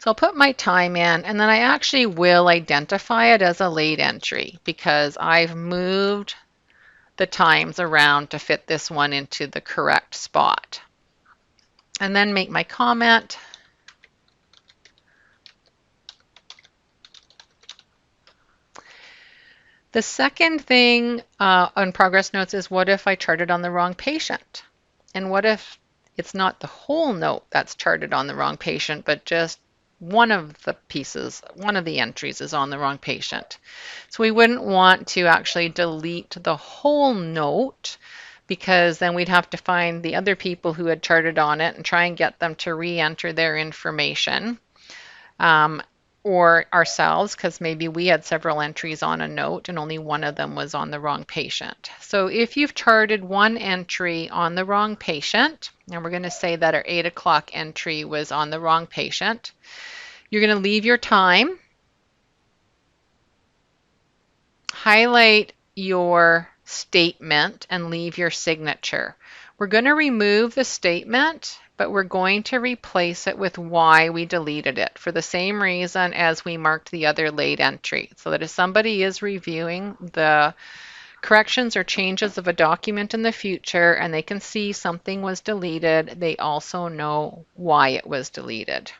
So I'll put my time in, and then I actually will identify it as a late entry because I've moved the times around to fit this one into the correct spot. And then make my comment. The second thing on progress notes is what if I charted on the wrong patient? And what if it's not the whole note that's charted on the wrong patient, but just one of the pieces, one of the entries is on the wrong patient? So we wouldn't want to actually delete the whole note because then we'd have to find the other people who had charted on it and try and get them to re-enter their information. Or ourselves, because maybe we had several entries on a note and only one of them was on the wrong patient. So if you've charted one entry on the wrong patient, and we're going to say that our 8 o'clock entry was on the wrong patient, you're going to leave your time, highlight your statement, and leave your signature. We're going to remove the statement, but we're going to replace it with why we deleted it for the same reason as we marked the other late entry, so that if somebody is reviewing the corrections or changes of a document in the future and they can see something was deleted, they also know why it was deleted.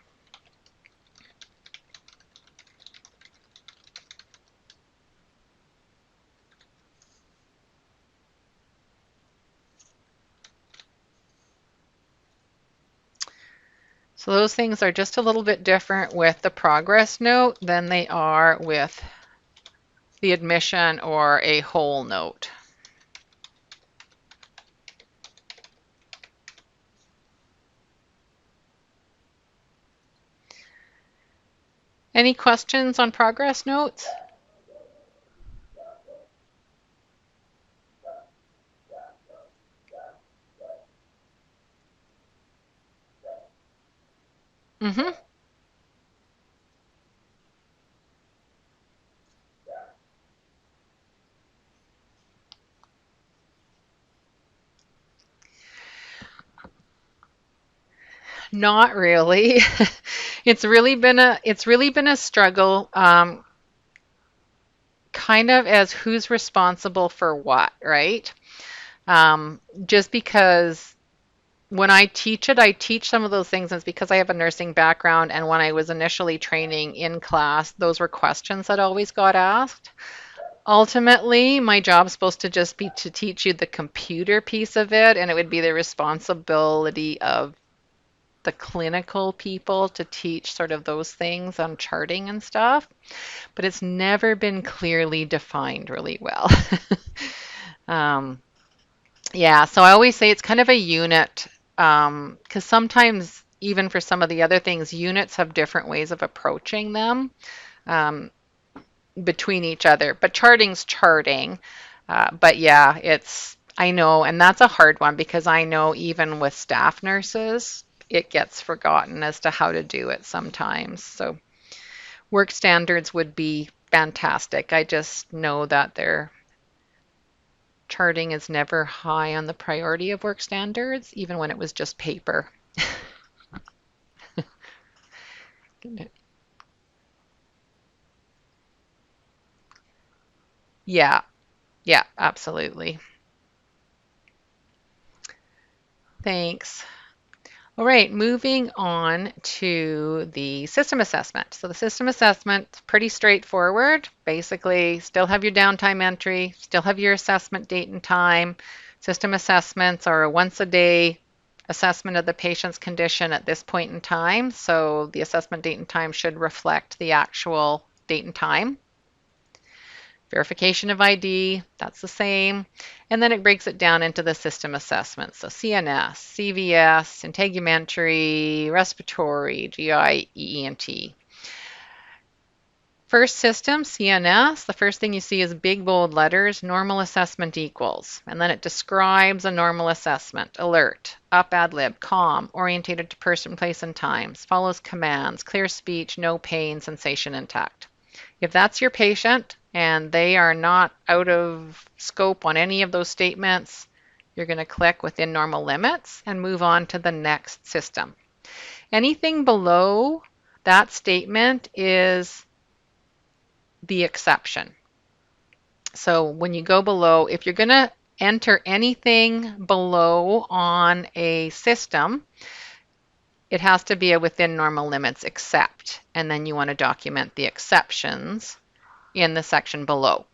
So those things are just a little bit different with the progress note than they are with the admission or a whole note. Any questions on progress notes? Mm-hmm. Not really. It's really been a struggle, kind of as who's responsible for what, right? Just because when I teach it, I teach some of those things, and it's because I have a nursing background, and when I was initially training in class, those were questions that always got asked. Ultimately, my job's supposed to just be to teach you the computer piece of it, and it would be the responsibility of the clinical people to teach sort of those things on charting and stuff, but it's never been clearly defined really well. um, yeah, so I always say it's kind of a unit, because sometimes even for some of the other things, units have different ways of approaching them um, between each other. But charting's charting. But yeah, I know, and that's a hard one because I know even with staff nurses, it gets forgotten as to how to do it sometimes. So work standards would be fantastic. I just know that their charting is never high on the priority of work standards, even when it was just paper. Yeah, yeah, absolutely. Thanks. All right, moving on to the system assessment. So the system assessment is pretty straightforward. Basically, still have your downtime entry, still have your assessment date and time. System assessments are a once a day assessment of the patient's condition at this point in time. So the assessment date and time should reflect the actual date and time. Verification of ID, that's the same. And then it breaks it down into the system assessments. So CNS, CVS, integumentary, respiratory, GI, EENT. First system, CNS, the first thing you see is big bold letters, normal assessment equals. And then it describes a normal assessment. Alert, up ad lib, calm, orientated to person, place, and times. Follows commands, clear speech, no pain, sensation intact. If that's your patient and they are not out of scope on any of those statements, you're going to click within normal limits and move on to the next system. Anything below that statement is the exception. So when you go below, if you're going to enter anything below on a system, it has to be a within normal limits except, and then you want to document the exceptions in the section below.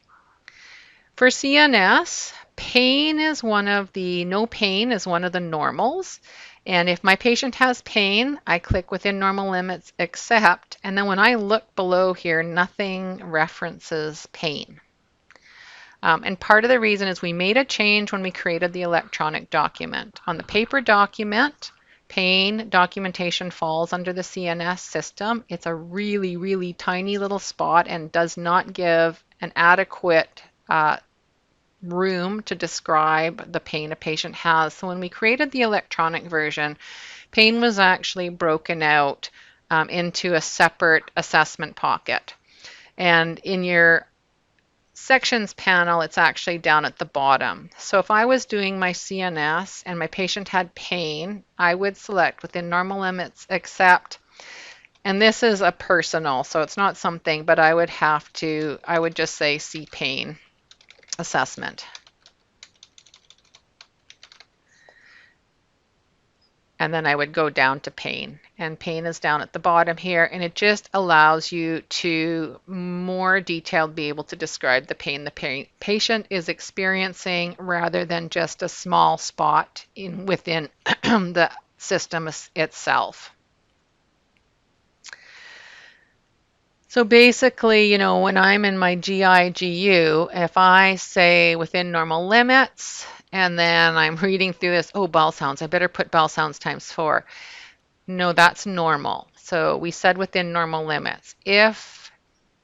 For CNS, no pain is one of the normals. And if my patient has pain, I click within normal limits except, and then when I look below here, nothing references pain. And part of the reason is we made a change when we created the electronic document. On the paper document, pain documentation falls under the CNS system. It's a really, really tiny little spot and does not give an adequate room to describe the pain a patient has. So when we created the electronic version, pain was actually broken out into a separate assessment pocket. And in your sections panel, it's actually down at the bottom. So if I was doing my CNS and my patient had pain, I would select within normal limits except, and this is a personal, so it's not something, but I would just say see pain assessment. And then I would go down to pain. And pain is down at the bottom here, and it just allows you to more detailed be able to describe the pain the patient is experiencing rather than just a small spot within the system itself. So basically, when I'm in my GI/GU, if I say within normal limits, and then I'm reading through this, oh, bowel sounds, I better put bowel sounds times 4. No, that's normal. So we said within normal limits. If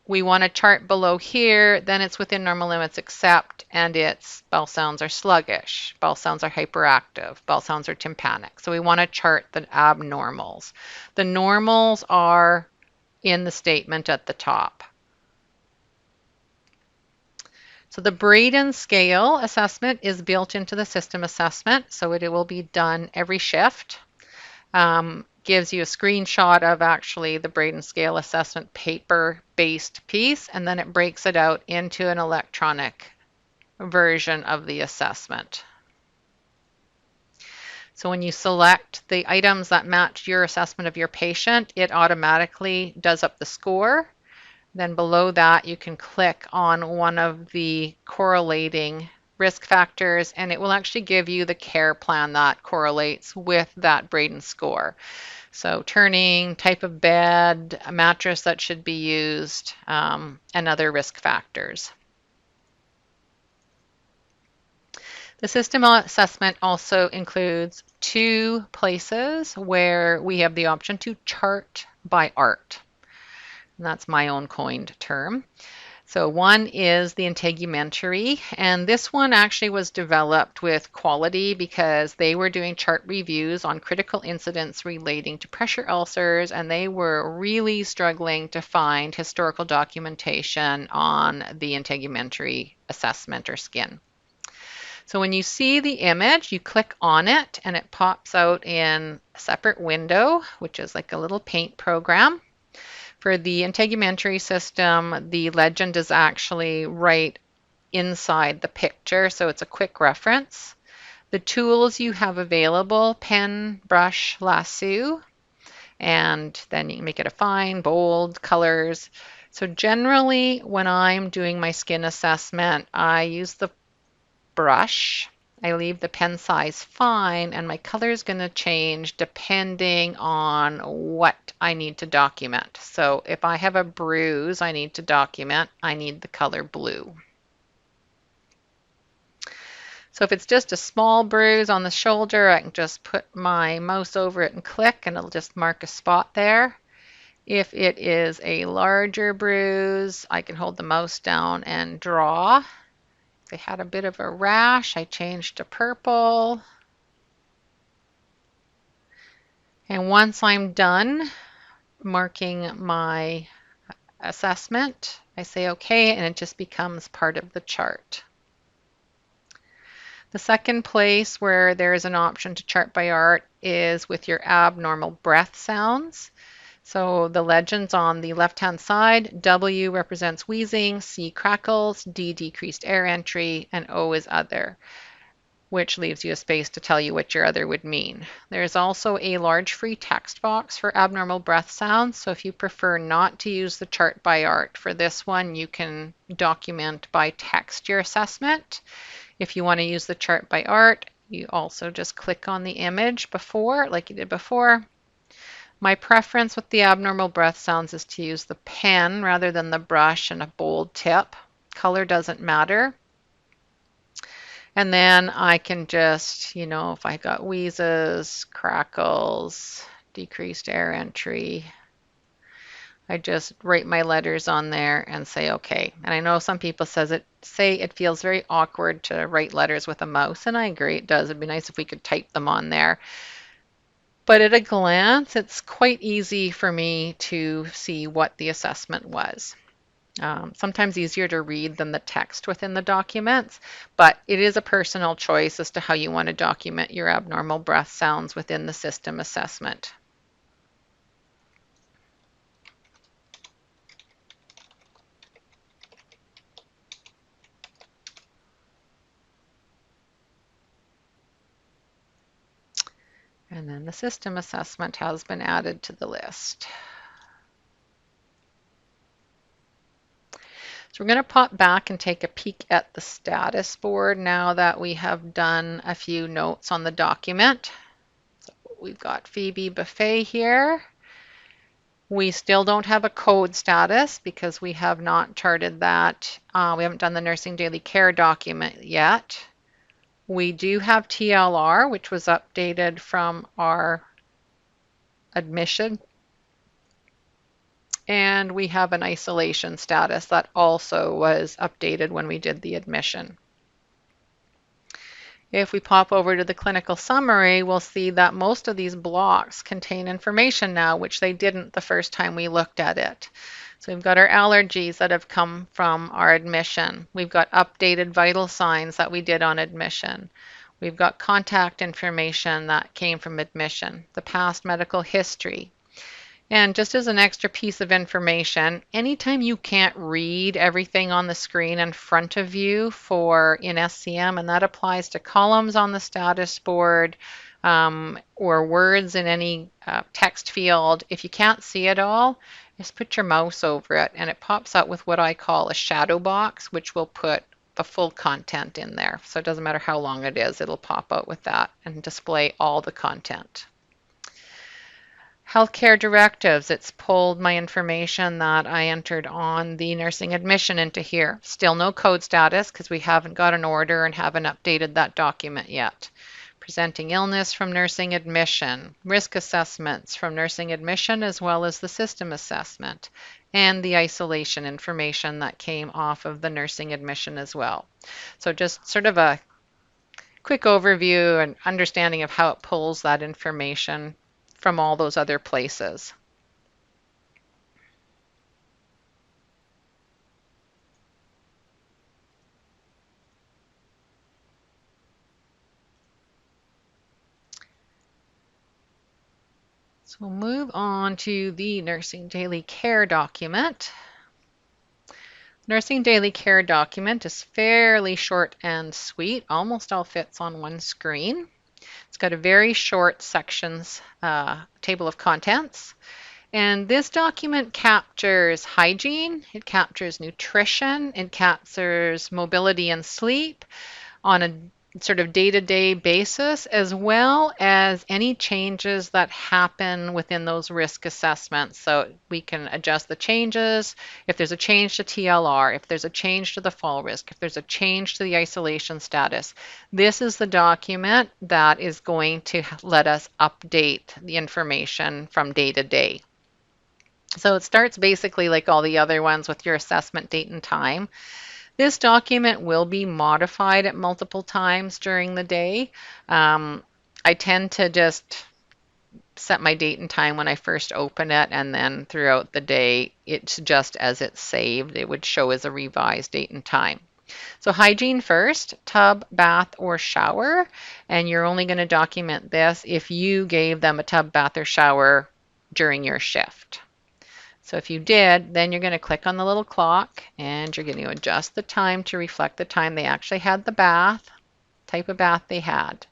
we want to chart below here, then it's within normal limits except, and its bell sounds are sluggish, bell sounds are hyperactive, bell sounds are tympanic. So we want to chart the abnormals. The normals are in the statement at the top. So the Braden scale assessment is built into the system assessment, so it will be done every shift. Gives you a screenshot of actually the Braden scale assessment paper-based piece, and then it breaks it out into an electronic version of the assessment. So when you select the items that match your assessment of your patient, it automatically does up the score. Then below that, you can click on one of the correlating risk factors, and it will actually give you the care plan that correlates with that Braden score. So turning, type of bed, a mattress that should be used, and other risk factors. The system assessment also includes 2 places where we have the option to chart by art. And that's my own coined term. So one is the integumentary, and this one actually was developed with Quality because they were doing chart reviews on critical incidents relating to pressure ulcers, and they were really struggling to find historical documentation on the integumentary assessment or skin. So when you see the image, you click on it and it pops out in a separate window, which is like a little paint program. For the integumentary system, the legend is actually right inside the picture, so it's a quick reference. The tools you have available, pen, brush, lasso, and then you can make it a fine, bold, colors. So generally, when I'm doing my skin assessment, I use the brush. I leave the pen size fine, and my color is going to change depending on what I need to document. So if I have a bruise I need to document, I need the color blue. So if it's just a small bruise on the shoulder, I can just put my mouse over it and click, and it'll just mark a spot there. If it is a larger bruise, I can hold the mouse down and draw. They had a bit of a rash, I changed to purple. And once I'm done marking my assessment, I say okay, and it just becomes part of the chart. The second place where there is an option to chart by art is with your abnormal breath sounds. So the legends on the left-hand side, W represents wheezing, C crackles, D decreased air entry, and O is other, which leaves you a space to tell you what your other would mean. There's also a large free text box for abnormal breath sounds, so if you prefer not to use the chart by art for this one, you can document by text your assessment. If you want to use the chart by art, you also just click on the image before, like you did before. My preference with the abnormal breath sounds is to use the pen rather than the brush and a bold tip. Color doesn't matter. And then I can just, if I got wheezes, crackles, decreased air entry, I just write my letters on there and say okay. And I know some people say it feels very awkward to write letters with a mouse, and I agree it does. It'd be nice if we could type them on there. But at a glance, it's quite easy for me to see what the assessment was. Sometimes easier to read than the text within the documents, but it is a personal choice as to how you want to document your abnormal breath sounds within the system assessment. And then the system assessment has been added to the list. So we're going to pop back and take a peek at the status board now that we have done a few notes on the document. So we've got Phoebe Buffet here. We still don't have a code status because we have not charted that. We haven't done the nursing daily care document yet. We do have TLR, which was updated from our admission And we have an isolation status that also was updated when we did the admission. If we pop over to the clinical summary, we'll see that most of these blocks contain information now, which they didn't the first time we looked at it. So we've got our allergies that have come from our admission. We've got updated vital signs that we did on admission. We've got contact information that came from admission, the past medical history. And just as an extra piece of information, anytime you can't read everything on the screen in front of you for in SCM, and that applies to columns on the status board or words in any text field, if you can't see it all, just put your mouse over it and it pops out with what I call a shadow box, which will put the full content in there. So it doesn't matter how long it is, it'll pop out with that and display all the content. Healthcare directives, it's pulled my information that I entered on the nursing admission into here. Still no code status because we haven't got an order and haven't updated that document yet. Presenting illness from nursing admission, risk assessments from nursing admission as well as the system assessment, and the isolation information that came off of the nursing admission as well. So just sort of a quick overview and understanding of how it pulls that information from all those other places. So we'll move on to the nursing daily care document. Nursing daily care document is fairly short and sweet, almost all fits on one screen. It's got a very short sections table of contents. And this document captures hygiene, it captures nutrition, it captures mobility and sleep on a sort of day-to-day basis, as well as any changes that happen within those risk assessments. So we can adjust the changes. If there's a change to TLR, if there's a change to the fall risk, if there's a change to the isolation status, this is the document that is going to let us update the information from day to day. So it starts basically like all the other ones with your assessment date and time. This document will be modified at multiple times during the day. I tend to just set my date and time when I first open it, and then throughout the day, it's just as it's saved. It would show as a revised date and time. So hygiene first, tub, bath, or shower, and you're only going to document this if you gave them a tub, bath, or shower during your shift. So if you did, then you're going to click on the little clock and you're going to adjust the time to reflect the time they actually had the bath, type of bath they had.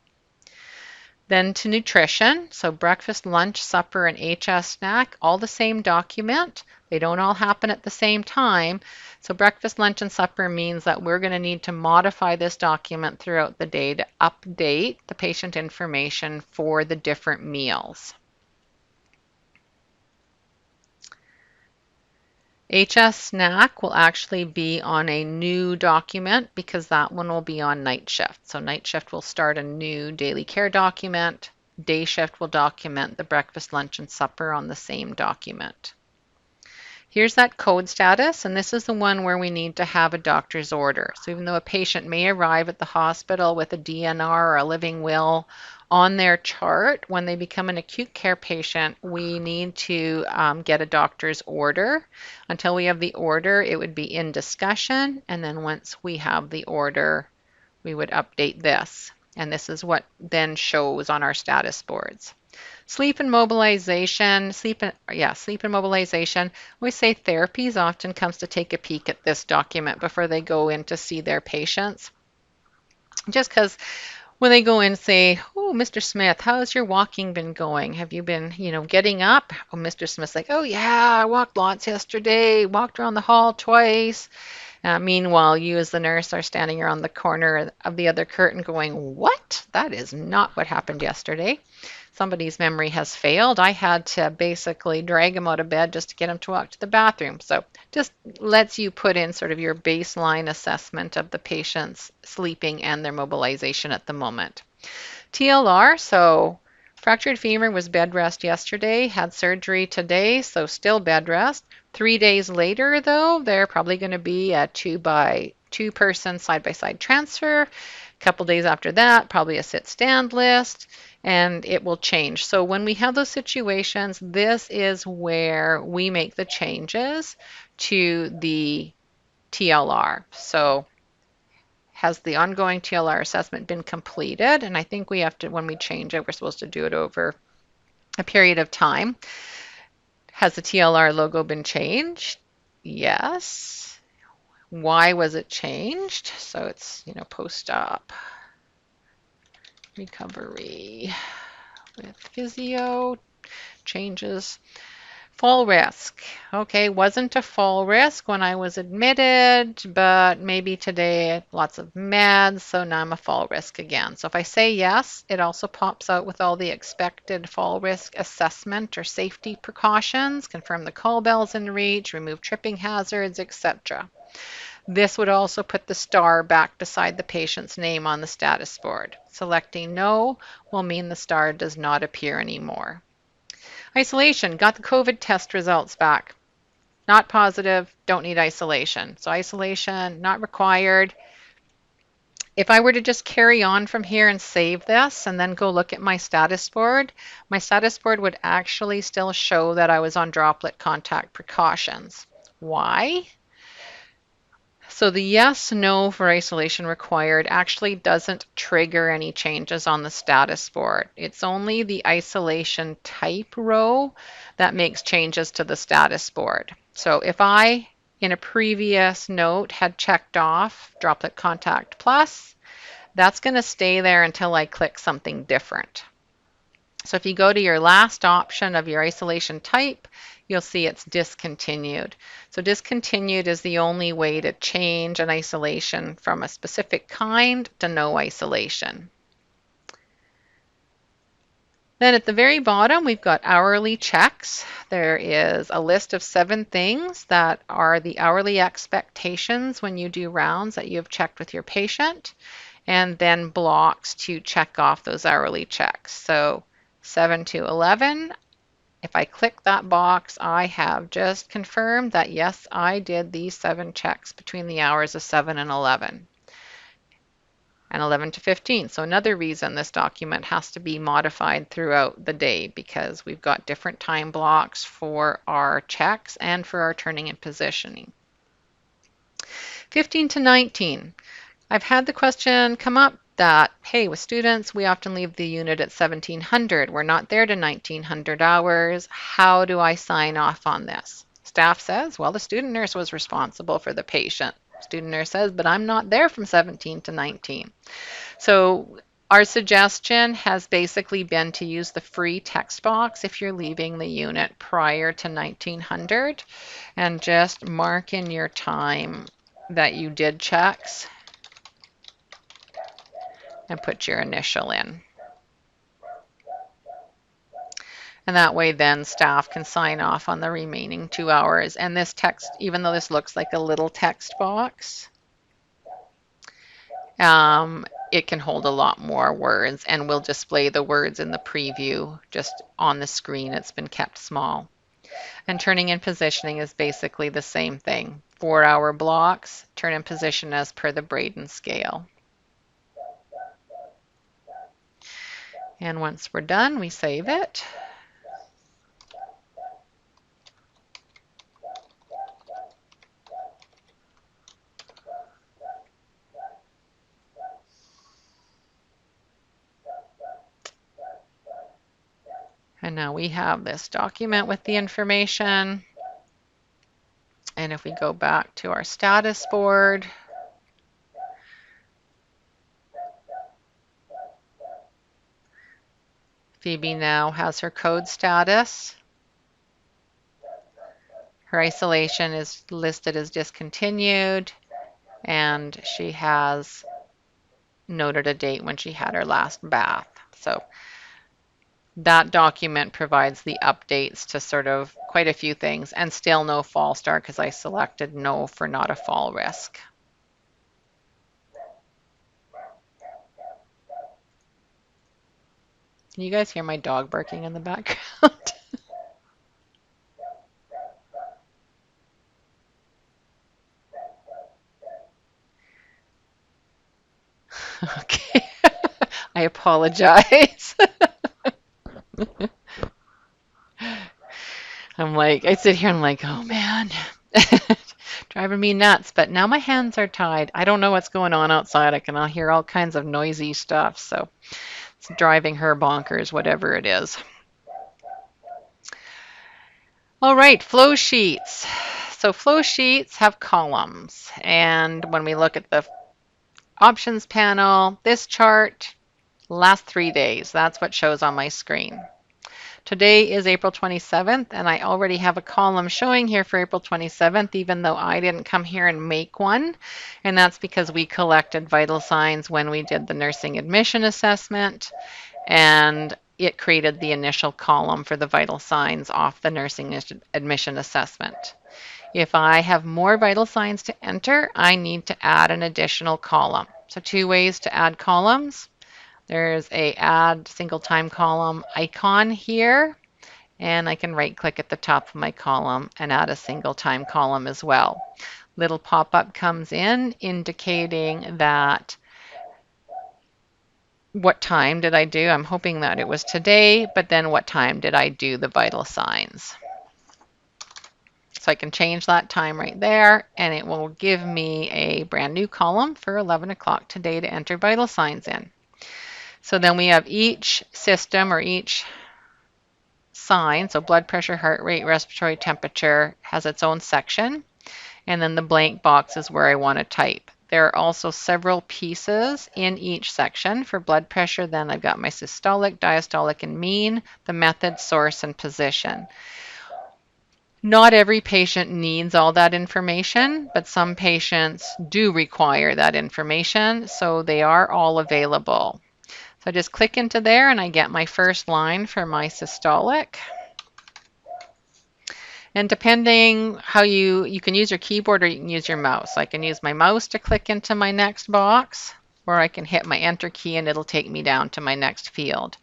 Then to nutrition, so breakfast, lunch, supper, and HS snack, all the same document. They don't all happen at the same time. So breakfast, lunch, and supper means that we're going to need to modify this document throughout the day to update the patient information for the different meals. HS snack will actually be on a new document because that one will be on night shift. So night shift will start a new daily care document. Day shift will document the breakfast, lunch, and supper on the same document. Here's that code status, and this is the one where we need to have a doctor's order. So even though a patient may arrive at the hospital with a DNR or a living will on their chart, when they become an acute care patient, we need to get a doctor's order. Until we have the order, it would be in discussion, and then once we have the order, we would update this. And this is what then shows on our status boards. Sleep and mobilization, sleep and mobilization. We say therapies often comes to take a peek at this document before they go in to see their patients. Just because when they go in, say, oh, Mr. Smith, how's your walking been going? Have you been, getting up? Oh, Mr. Smith's like, oh yeah, I walked lots yesterday, walked around the hall twice. Meanwhile, you as the nurse are standing around the corner of the other curtain going, what? That is not what happened yesterday. Somebody's memory has failed. I had to basically drag him out of bed just to get him to walk to the bathroom. So just lets you put in sort of your baseline assessment of the patient's sleeping and their mobilization at the moment. TLR, so Fractured femur was bed rest yesterday, had surgery today, so still bed rest. 3 days later, though, they're probably going to be a 2-by-2 person side-by-side transfer. A couple days after that, probably a sit-stand list, and it will change. So when we have those situations, this is where we make the changes to the TLR. So has the ongoing TLR assessment been completed? And I think we have to, when we change it, we're supposed to do it over a period of time. Has the TLR logo been changed? Yes. Why was it changed? So it's, post-op recovery with physio changes. Fall risk. Okay, wasn't a fall risk when I was admitted, but maybe today lots of meds, so now I'm a fall risk again. So if I say yes, it also pops out with all the expected fall risk assessment or safety precautions, confirm the call bells in reach, remove tripping hazards, etc. This would also put the star back beside the patient's name on the status board. Selecting no will mean the star does not appear anymore. Isolation, got the COVID test results back. Not positive, don't need isolation. So isolation, not required. If I were to just carry on from here and save this and then go look at my status board would actually still show that I was on droplet contact precautions. Why? So the yes, no for isolation required actually doesn't trigger any changes on the status board. It's only the isolation type row that makes changes to the status board. So if I, in a previous note, had checked off droplet contact plus, that's going to stay there until I click something different. So if you go to your last option of your isolation type, you'll see it's discontinued. So discontinued is the only way to change an isolation from a specific kind to no isolation. Then at the very bottom, we've got hourly checks. There is a list of 7 things that are the hourly expectations when you do rounds that you have checked with your patient, and then blocks to check off those hourly checks. So 7 to 11, if I click that box, I have just confirmed that yes, I did these 7 checks between the hours of 7 and 11. And 11 to 15. So another reason this document has to be modified throughout the day, because we've got different time blocks for our checks and for our turning and positioning. 15 to 19. I've had the question come up that, hey, with students, we often leave the unit at 1700. We're not there to 1900 hours. How do I sign off on this? Staff says, well, the student nurse was responsible for the patient. Student nurse says, but I'm not there from 17 to 19. So our suggestion has basically been to use the free text box if you're leaving the unit prior to 1900, and just mark in your time that you did checks and put your initial in. And that way then staff can sign off on the remaining 2 hours. And this text, even though this looks like a little text box, it can hold a lot more words, and will display the words in the preview just on the screen. It's been kept small. And turning and positioning is basically the same thing. 4-hour blocks, turn and position as per the Braden scale. And once we're done, we save it. And now we have this document with the information. And if we go back to our status board, Phoebe now has her code status. Her isolation is listed as discontinued, and she has noted a date when she had her last bath. So that document provides the updates to sort of quite a few things, and still no fall star because I selected no for not a fall risk. Can you guys hear my dog barking in the background? Okay. I apologize. I sit here and I'm like, oh man, driving me nuts. But now my hands are tied. I don't know what's going on outside. I'll hear all kinds of noisy stuff. So it's driving her bonkers, whatever it is. All right, flow sheets. So flow sheets have columns. And when we look at the options panel, this chart, last 3 days, that's what shows on my screen. Today is April 27th, and I already have a column showing here for April 27th, even though I didn't come here and make one. And that's because we collected vital signs when we did the nursing admission assessment, and it created the initial column for the vital signs off the nursing admission assessment. If I have more vital signs to enter, I need to add an additional column. So 2 ways to add columns. There's a add single time column icon here, and I can right click at the top of my column and add a single time column as well. Little pop-up comes in indicating that what time did I do? I'm hoping that it was today, but then what time did I do the vital signs? So I can change that time right there, and it will give me a brand new column for 11 o'clock today to enter vital signs in. So then we have each system or each sign, so blood pressure, heart rate, respiratory temperature has its own section, and then the blank box is where I want to type. There are also several pieces in each section. For blood pressure, then I've got my systolic, diastolic, and mean, the method, source, and position. Not every patient needs all that information, but some patients do require that information, so they are all available. So I just click into there and I get my first line for my systolic. And depending how you can use your keyboard or you can use your mouse. I can use my mouse to click into my next box, or I can hit my enter key and it'll take me down to my next field.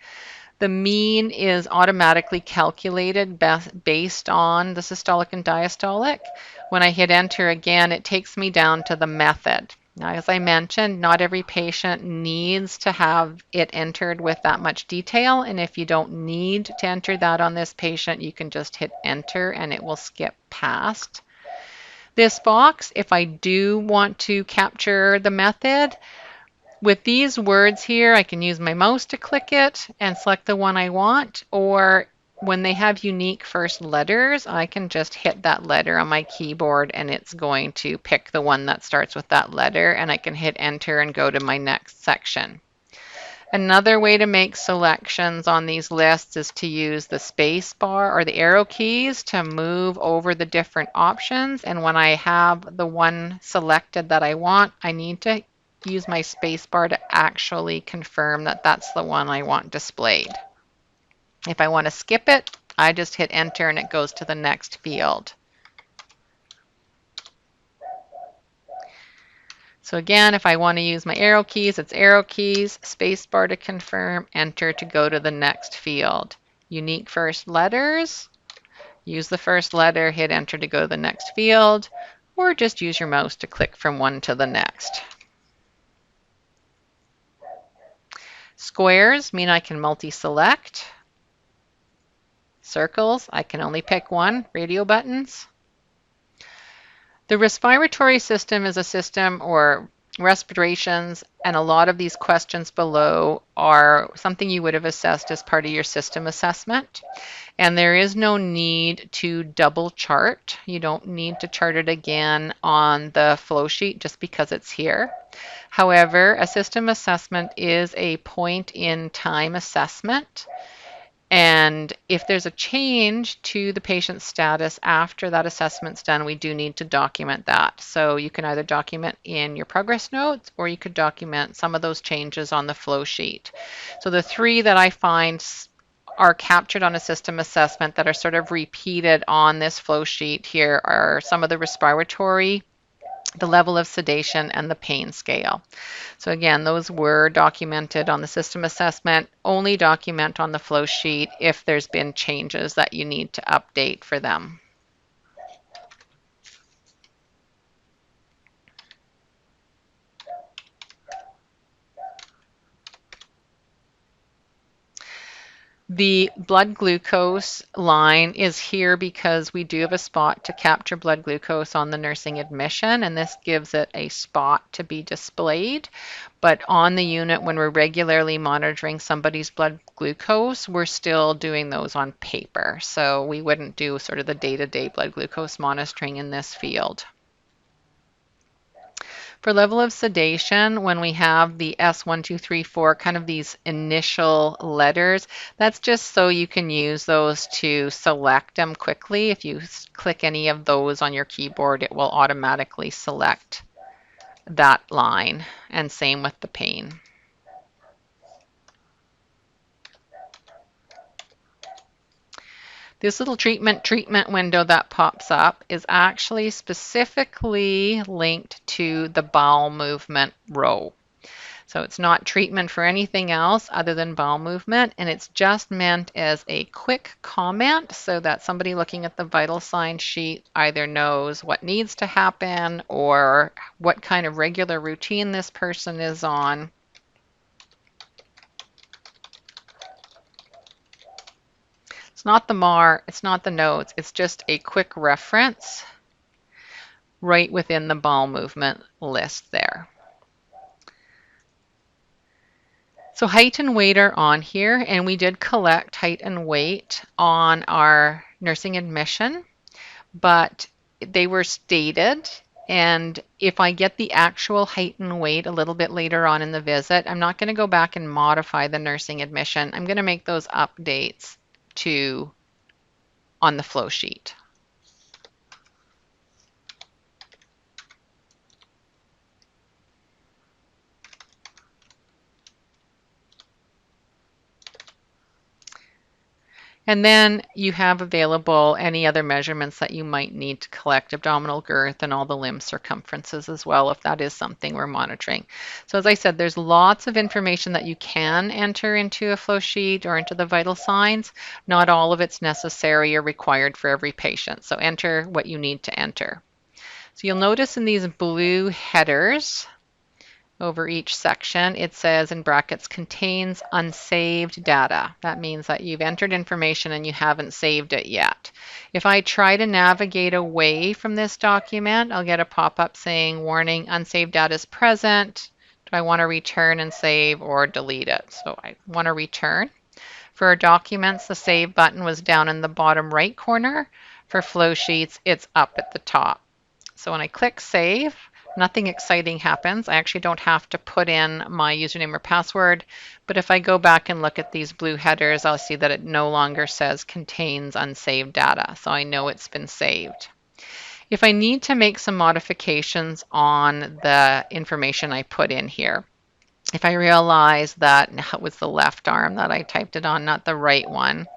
The mean is automatically calculated based on the systolic and diastolic. When I hit enter again, it takes me down to the method. Now, as I mentioned, not every patient needs to have it entered with that much detail, and if you don't need to enter that on this patient, you can just hit enter and it will skip past this box. If I do want to capture the method, with these words here, I can use my mouse to click it and select the one I want, or when they have unique first letters, I can just hit that letter on my keyboard and it's going to pick the one that starts with that letter, and I can hit enter and go to my next section. Another way to make selections on these lists is to use the space bar or the arrow keys to move over the different options, and when I have the one selected that I want, I need to use my space bar to actually confirm that that's the one I want displayed. If I want to skip it, I just hit enter and it goes to the next field. So again, if I want to use my arrow keys, it's arrow keys, space bar to confirm, enter to go to the next field. Unique first letters, use the first letter, hit enter to go to the next field, or just use your mouse to click from one to the next. Squares mean I can multi-select. Circles, I can only pick one. Radio buttons. The respiratory system is a system or respirations, and a lot of these questions below are something you would have assessed as part of your system assessment. And there is no need to double chart. You don't need to chart it again on the flow sheet just because it's here. However, a system assessment is a point in time assessment. And if there's a change to the patient's status after that assessment's done, we do need to document that. So you can either document in your progress notes or you could document some of those changes on the flow sheet. So the 3 that I find are captured on a system assessment that are sort of repeated on this flow sheet here are some of the respiratory the level of sedation, and the pain scale. So again, those were documented on the system assessment. Only document on the flow sheet if there's been changes that you need to update for them. The blood glucose line is here because we do have a spot to capture blood glucose on the nursing admission, and this gives it a spot to be displayed. But on the unit, when we're regularly monitoring somebody's blood glucose, we're still doing those on paper. So we wouldn't do sort of the day-to-day blood glucose monitoring in this field. For level of sedation, when we have the S1, 2, 3, 4, kind of these initial letters, that's just so you can use those to select them quickly. If you click any of those on your keyboard, it will automatically select that line, and same with the pain. This little treatment window that pops up is actually specifically linked to the bowel movement row. So it's not treatment for anything else other than bowel movement, and it's just meant as a quick comment so that somebody looking at the vital signs sheet either knows what needs to happen or what kind of regular routine this person is on. It's not the MAR, it's not the notes, it's just a quick reference right within the bowel movement list there. So height and weight are on here, and we did collect height and weight on our nursing admission, but they were stated, and if I get the actual height and weight a little bit later on in the visit, I'm not going to go back and modify the nursing admission. I'm going to make those updates to on the flow sheet. And then you have available any other measurements that you might need to collect, abdominal girth and all the limb circumferences as well, if that is something we're monitoring. So as I said, there's lots of information that you can enter into a flow sheet or into the vital signs. Not all of it's necessary or required for every patient. So enter what you need to enter. So you'll notice in these blue headers, over each section, it says in brackets, contains unsaved data. That means that you've entered information and you haven't saved it yet. If I try to navigate away from this document, I'll get a pop-up saying, warning, unsaved data is present. Do I want to return and save or delete it? So I want to return. For our documents, the save button was down in the bottom right corner. For flow sheets, it's up at the top. So when I click save, nothing exciting happens. I actually don't have to put in my username or password, but if I go back and look at these blue headers, I'll see that it no longer says contains unsaved data, so I know it's been saved. If I need to make some modifications on the information I put in here, if I realize that it was the left arm that I typed it on, not the right one,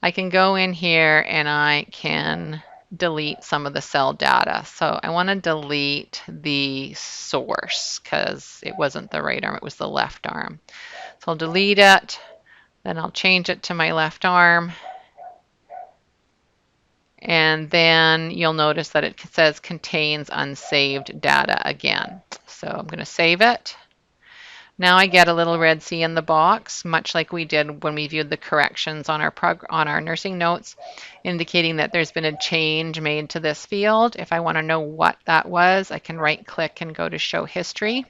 I can go in here and I can delete some of the cell data. So I want to delete the source because it wasn't the right arm, it was the left arm. So I'll delete it, then I'll change it to my left arm, and then you'll notice that it says contains unsaved data again. So I'm going to save it. Now I get a little red C in the box, much like we did when we viewed the corrections on our nursing notes, indicating that there's been a change made to this field. If I want to know what that was, I can right-click and go to Show History.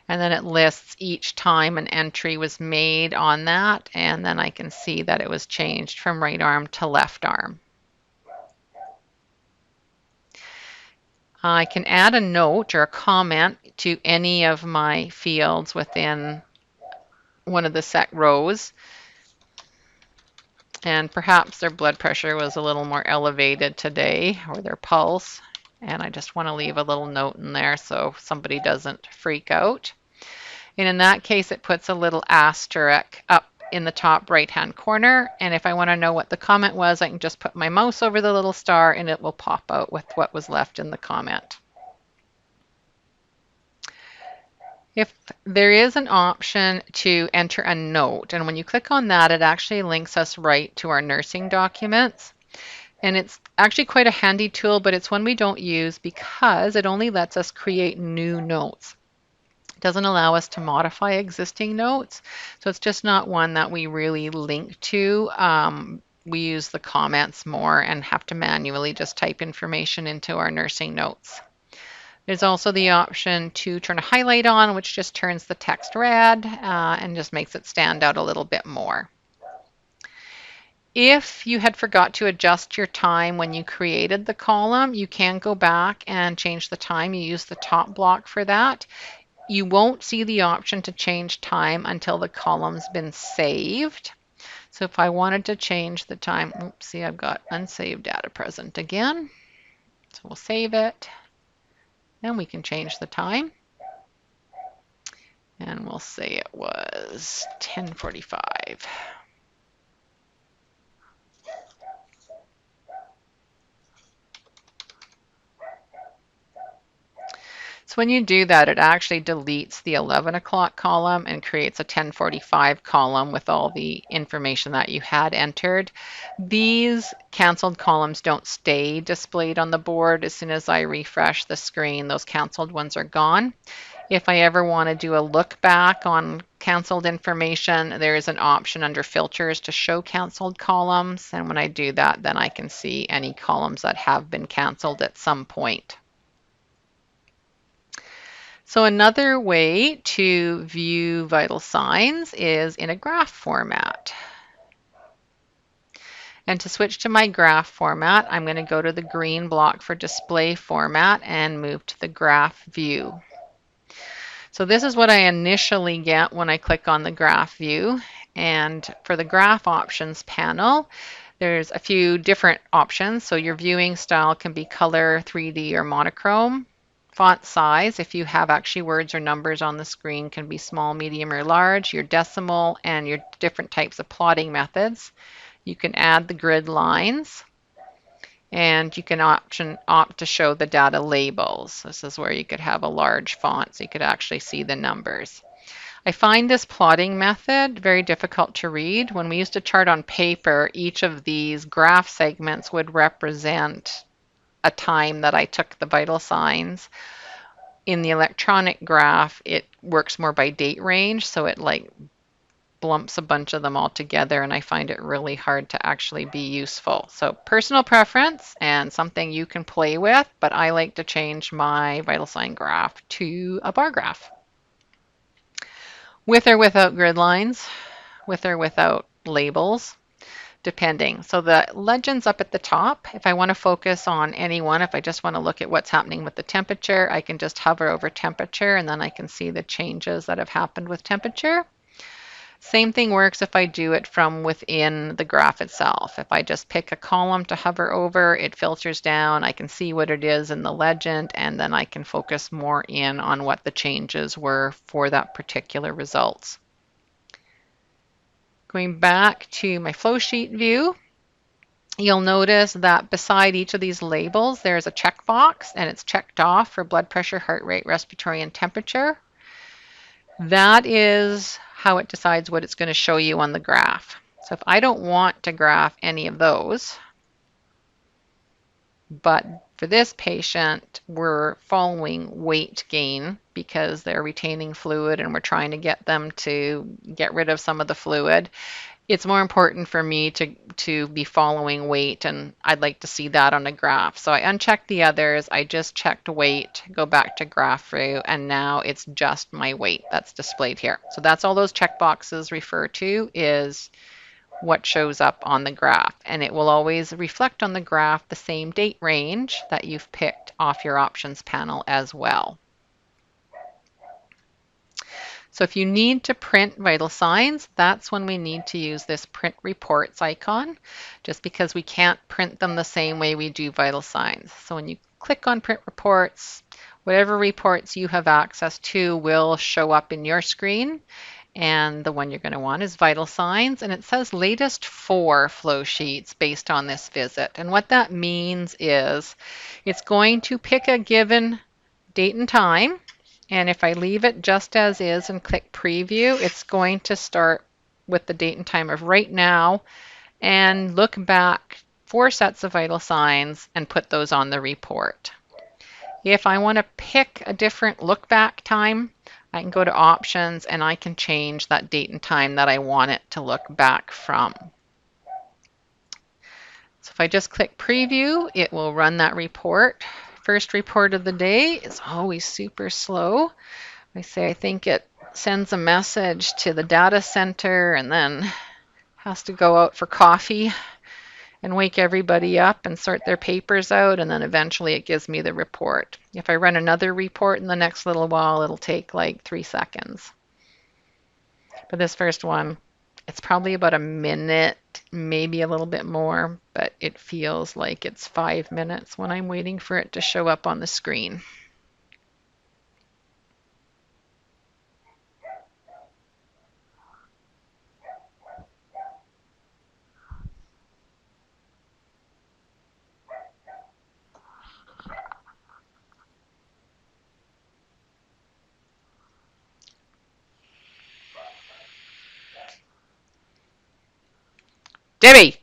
And then it lists each time an entry was made on that, and then I can see that it was changed from right arm to left arm. I can add a note or a comment to any of my fields within one of the set rows. And perhaps their blood pressure was a little more elevated today, or their pulse. And I just want to leave a little note in there so somebody doesn't freak out. And in that case, it puts a little asterisk up in the top right-hand corner. And if I want to know what the comment was, I can just put my mouse over the little star and it will pop out with what was left in the comment. If there is an option to enter a note, and when you click on that, it actually links us right to our nursing documents. And it's actually quite a handy tool, but it's one we don't use because it only lets us create new notes. It doesn't allow us to modify existing notes, so it's just not one that we really link to. We use the comments more and have to manually just type information into our nursing notes. There's also the option to turn a highlight on, which just turns the text red and just makes it stand out a little bit more. If you had forgot to adjust your time when you created the column, you can go back and change the time. You use the top block for that. You won't see the option to change time until the column's been saved. So if I wanted to change the time, oops, see, I've got unsaved data present again. So we'll save it. And we can change the time. And we'll say it was 10:45. So when you do that, it actually deletes the 11 o'clock column and creates a 10:45 column with all the information that you had entered. These canceled columns don't stay displayed on the board. As soon as I refresh the screen, those canceled ones are gone. If I ever want to do a look back on canceled information, there is an option under filters to show canceled columns. And when I do that, then I can see any columns that have been canceled at some point. So another way to view vital signs is in a graph format. And to switch to my graph format, I'm going to go to the green block for display format and move to the graph view. So this is what I initially get when I click on the graph view. And for the graph options panel, there's a few different options. So your viewing style can be color, 3D, or monochrome. Font size, if you have actually words or numbers on the screen, can be small, medium, or large. Your decimal and your different types of plotting methods. You can add the grid lines. And you can opt to show the data labels. This is where you could have a large font so you could actually see the numbers. I find this plotting method very difficult to read. When we used to chart on paper, each of these graph segments would represent a time that I took the vital signs. In the electronic graph, it works more by date range, so it like lumps a bunch of them all together, and I find it really hard to actually be useful. So personal preference and something you can play with, but I like to change my vital sign graph to a bar graph. With or without grid lines, with or without labels, depending. So the legends up at the top, if I want to focus on any one, if I just want to look at what's happening with the temperature, I can just hover over temperature and then I can see the changes that have happened with temperature. Same thing works if I do it from within the graph itself. If I just pick a column to hover over, it filters down, I can see what it is in the legend, and then I can focus more in on what the changes were for that particular results. Going back to my flow sheet view, you'll notice that beside each of these labels, there's a checkbox, and it's checked off for blood pressure, heart rate, respiratory, and temperature. That is how it decides what it's going to show you on the graph. So if I don't want to graph any of those, but for this patient, we're following weight gain because they're retaining fluid and we're trying to get them to get rid of some of the fluid. It's more important for me to be following weight, and I'd like to see that on a graph. So I unchecked the others, I just checked weight, go back to graph view, and now it's just my weight that's displayed here. So that's all those checkboxes refer to, is what shows up on the graph. And it will always reflect on the graph the same date range that you've picked off your options panel as well. So if you need to print vital signs, that's when we need to use this print reports icon, just because we can't print them the same way we do vital signs. So when you click on print reports, whatever reports you have access to will show up in your screen. And the one you're going to want is vital signs. And it says latest 4 flow sheets based on this visit. And what that means is it's going to pick a given date and time. And if I leave it just as is and click preview, it's going to start with the date and time of right now and look back 4 sets of vital signs and put those on the report. If I want to pick a different look back time, I can go to options and I can change that date and time that I want it to look back from. So if I just click preview, it will run that report. First report of the day is always super slow. I think it sends a message to the data center and then has to go out for coffee and wake everybody up and sort their papers out, and then eventually it gives me the report. If I run another report in the next little while, it'll take like 3 seconds. But this first one, it's probably about a minute, maybe a little bit more, but it feels like it's 5 minutes when I'm waiting for it to show up on the screen. Debbie!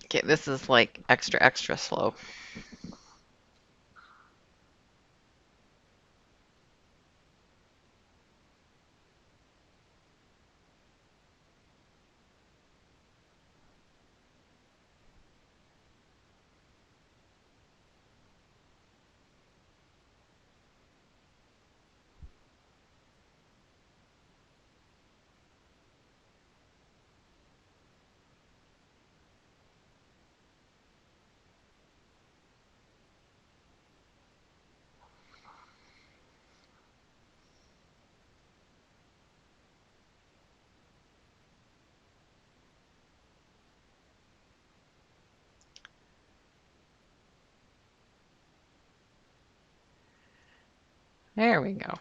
Okay, this is like extra slow. There we go.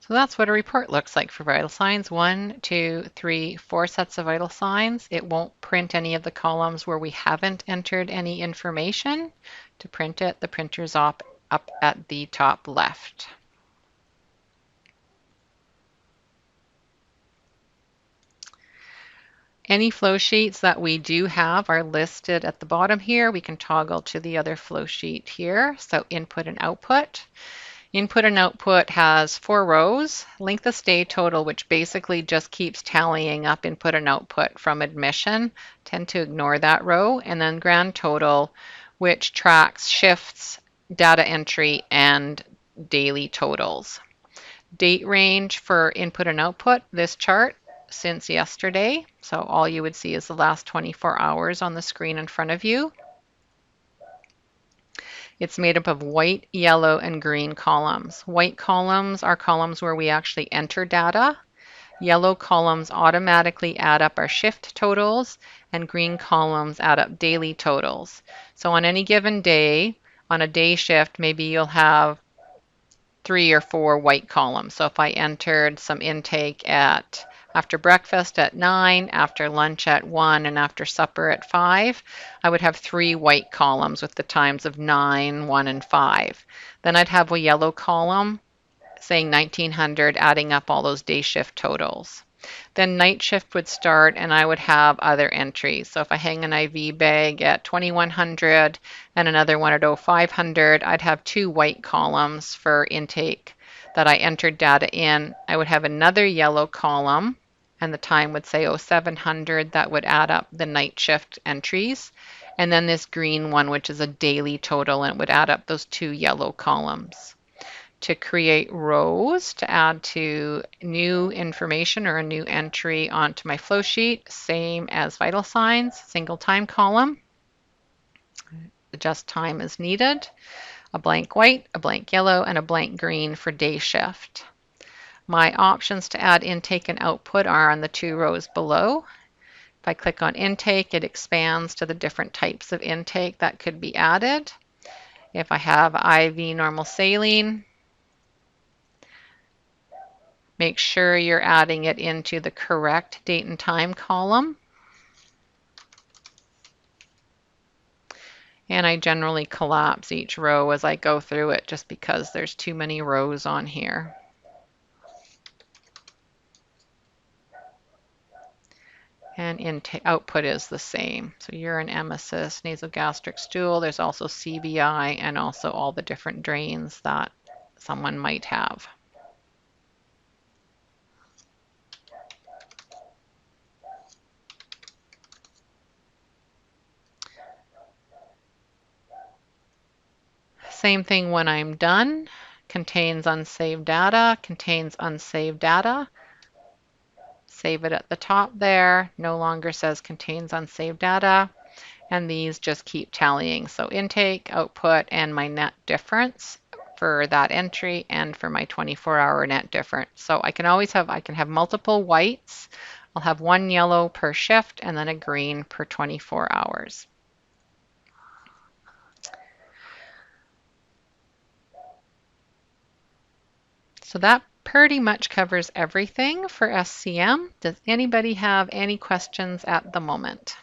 So that's what a report looks like for vital signs. 1, 2, 3, 4 sets of vital signs. It won't print any of the columns where we haven't entered any information. To print it, the printer's up at the top left. Any flow sheets that we do have are listed at the bottom here. We can toggle to the other flow sheet here. So input and output. Input and output has 4 rows. Length of stay total, which basically just keeps tallying up input and output from admission. Tend to ignore that row. And then grand total, which tracks shifts, data entry, and daily totals. Date range for input and output, this chart since yesterday. So all you would see is the last 24 hours on the screen in front of you. It's made up of white, yellow, and green columns. White columns are columns where we actually enter data. Yellow columns automatically add up our shift totals, and green columns add up daily totals. So on any given day, on a day shift, maybe you'll have 3 or 4 white columns. So if I entered some intake at after breakfast at 9, after lunch at 1, and after supper at 5, I would have 3 white columns with the times of 9, 1, and 5. Then I'd have a yellow column saying 1900, adding up all those day shift totals. Then night shift would start and I would have other entries. So if I hang an IV bag at 2100 and another one at 0500, I'd have 2 white columns for intake that I entered data in. I would have another yellow column and the time would say 0700. That would add up the night shift entries. And then this green one, which is a daily total, and it would add up those two yellow columns. To create rows to add to new information or a new entry onto my flow sheet, same as vital signs, single time column, adjust time as needed, a blank white, a blank yellow, and a blank green for day shift. My options to add intake and output are on the two rows below. If I click on intake, it expands to the different types of intake that could be added. If I have IV normal saline, make sure you're adding it into the correct date and time column. And I generally collapse each row as I go through it just because there's too many rows on here. And intake output is the same. So urine, emesis, nasogastric stool. There's also CBI and also all the different drains that someone might have. Same thing when I'm done. Contains unsaved data, contains unsaved data. Save it at the top there. No longer says contains unsaved data. And these just keep tallying. So intake, output, and my net difference for that entry and for my 24-hour net difference. So I can always have, I can have multiple whites. I'll have one yellow per shift and then a green per 24 hours. So that pretty much covers everything for SCM. Does anybody have any questions at the moment?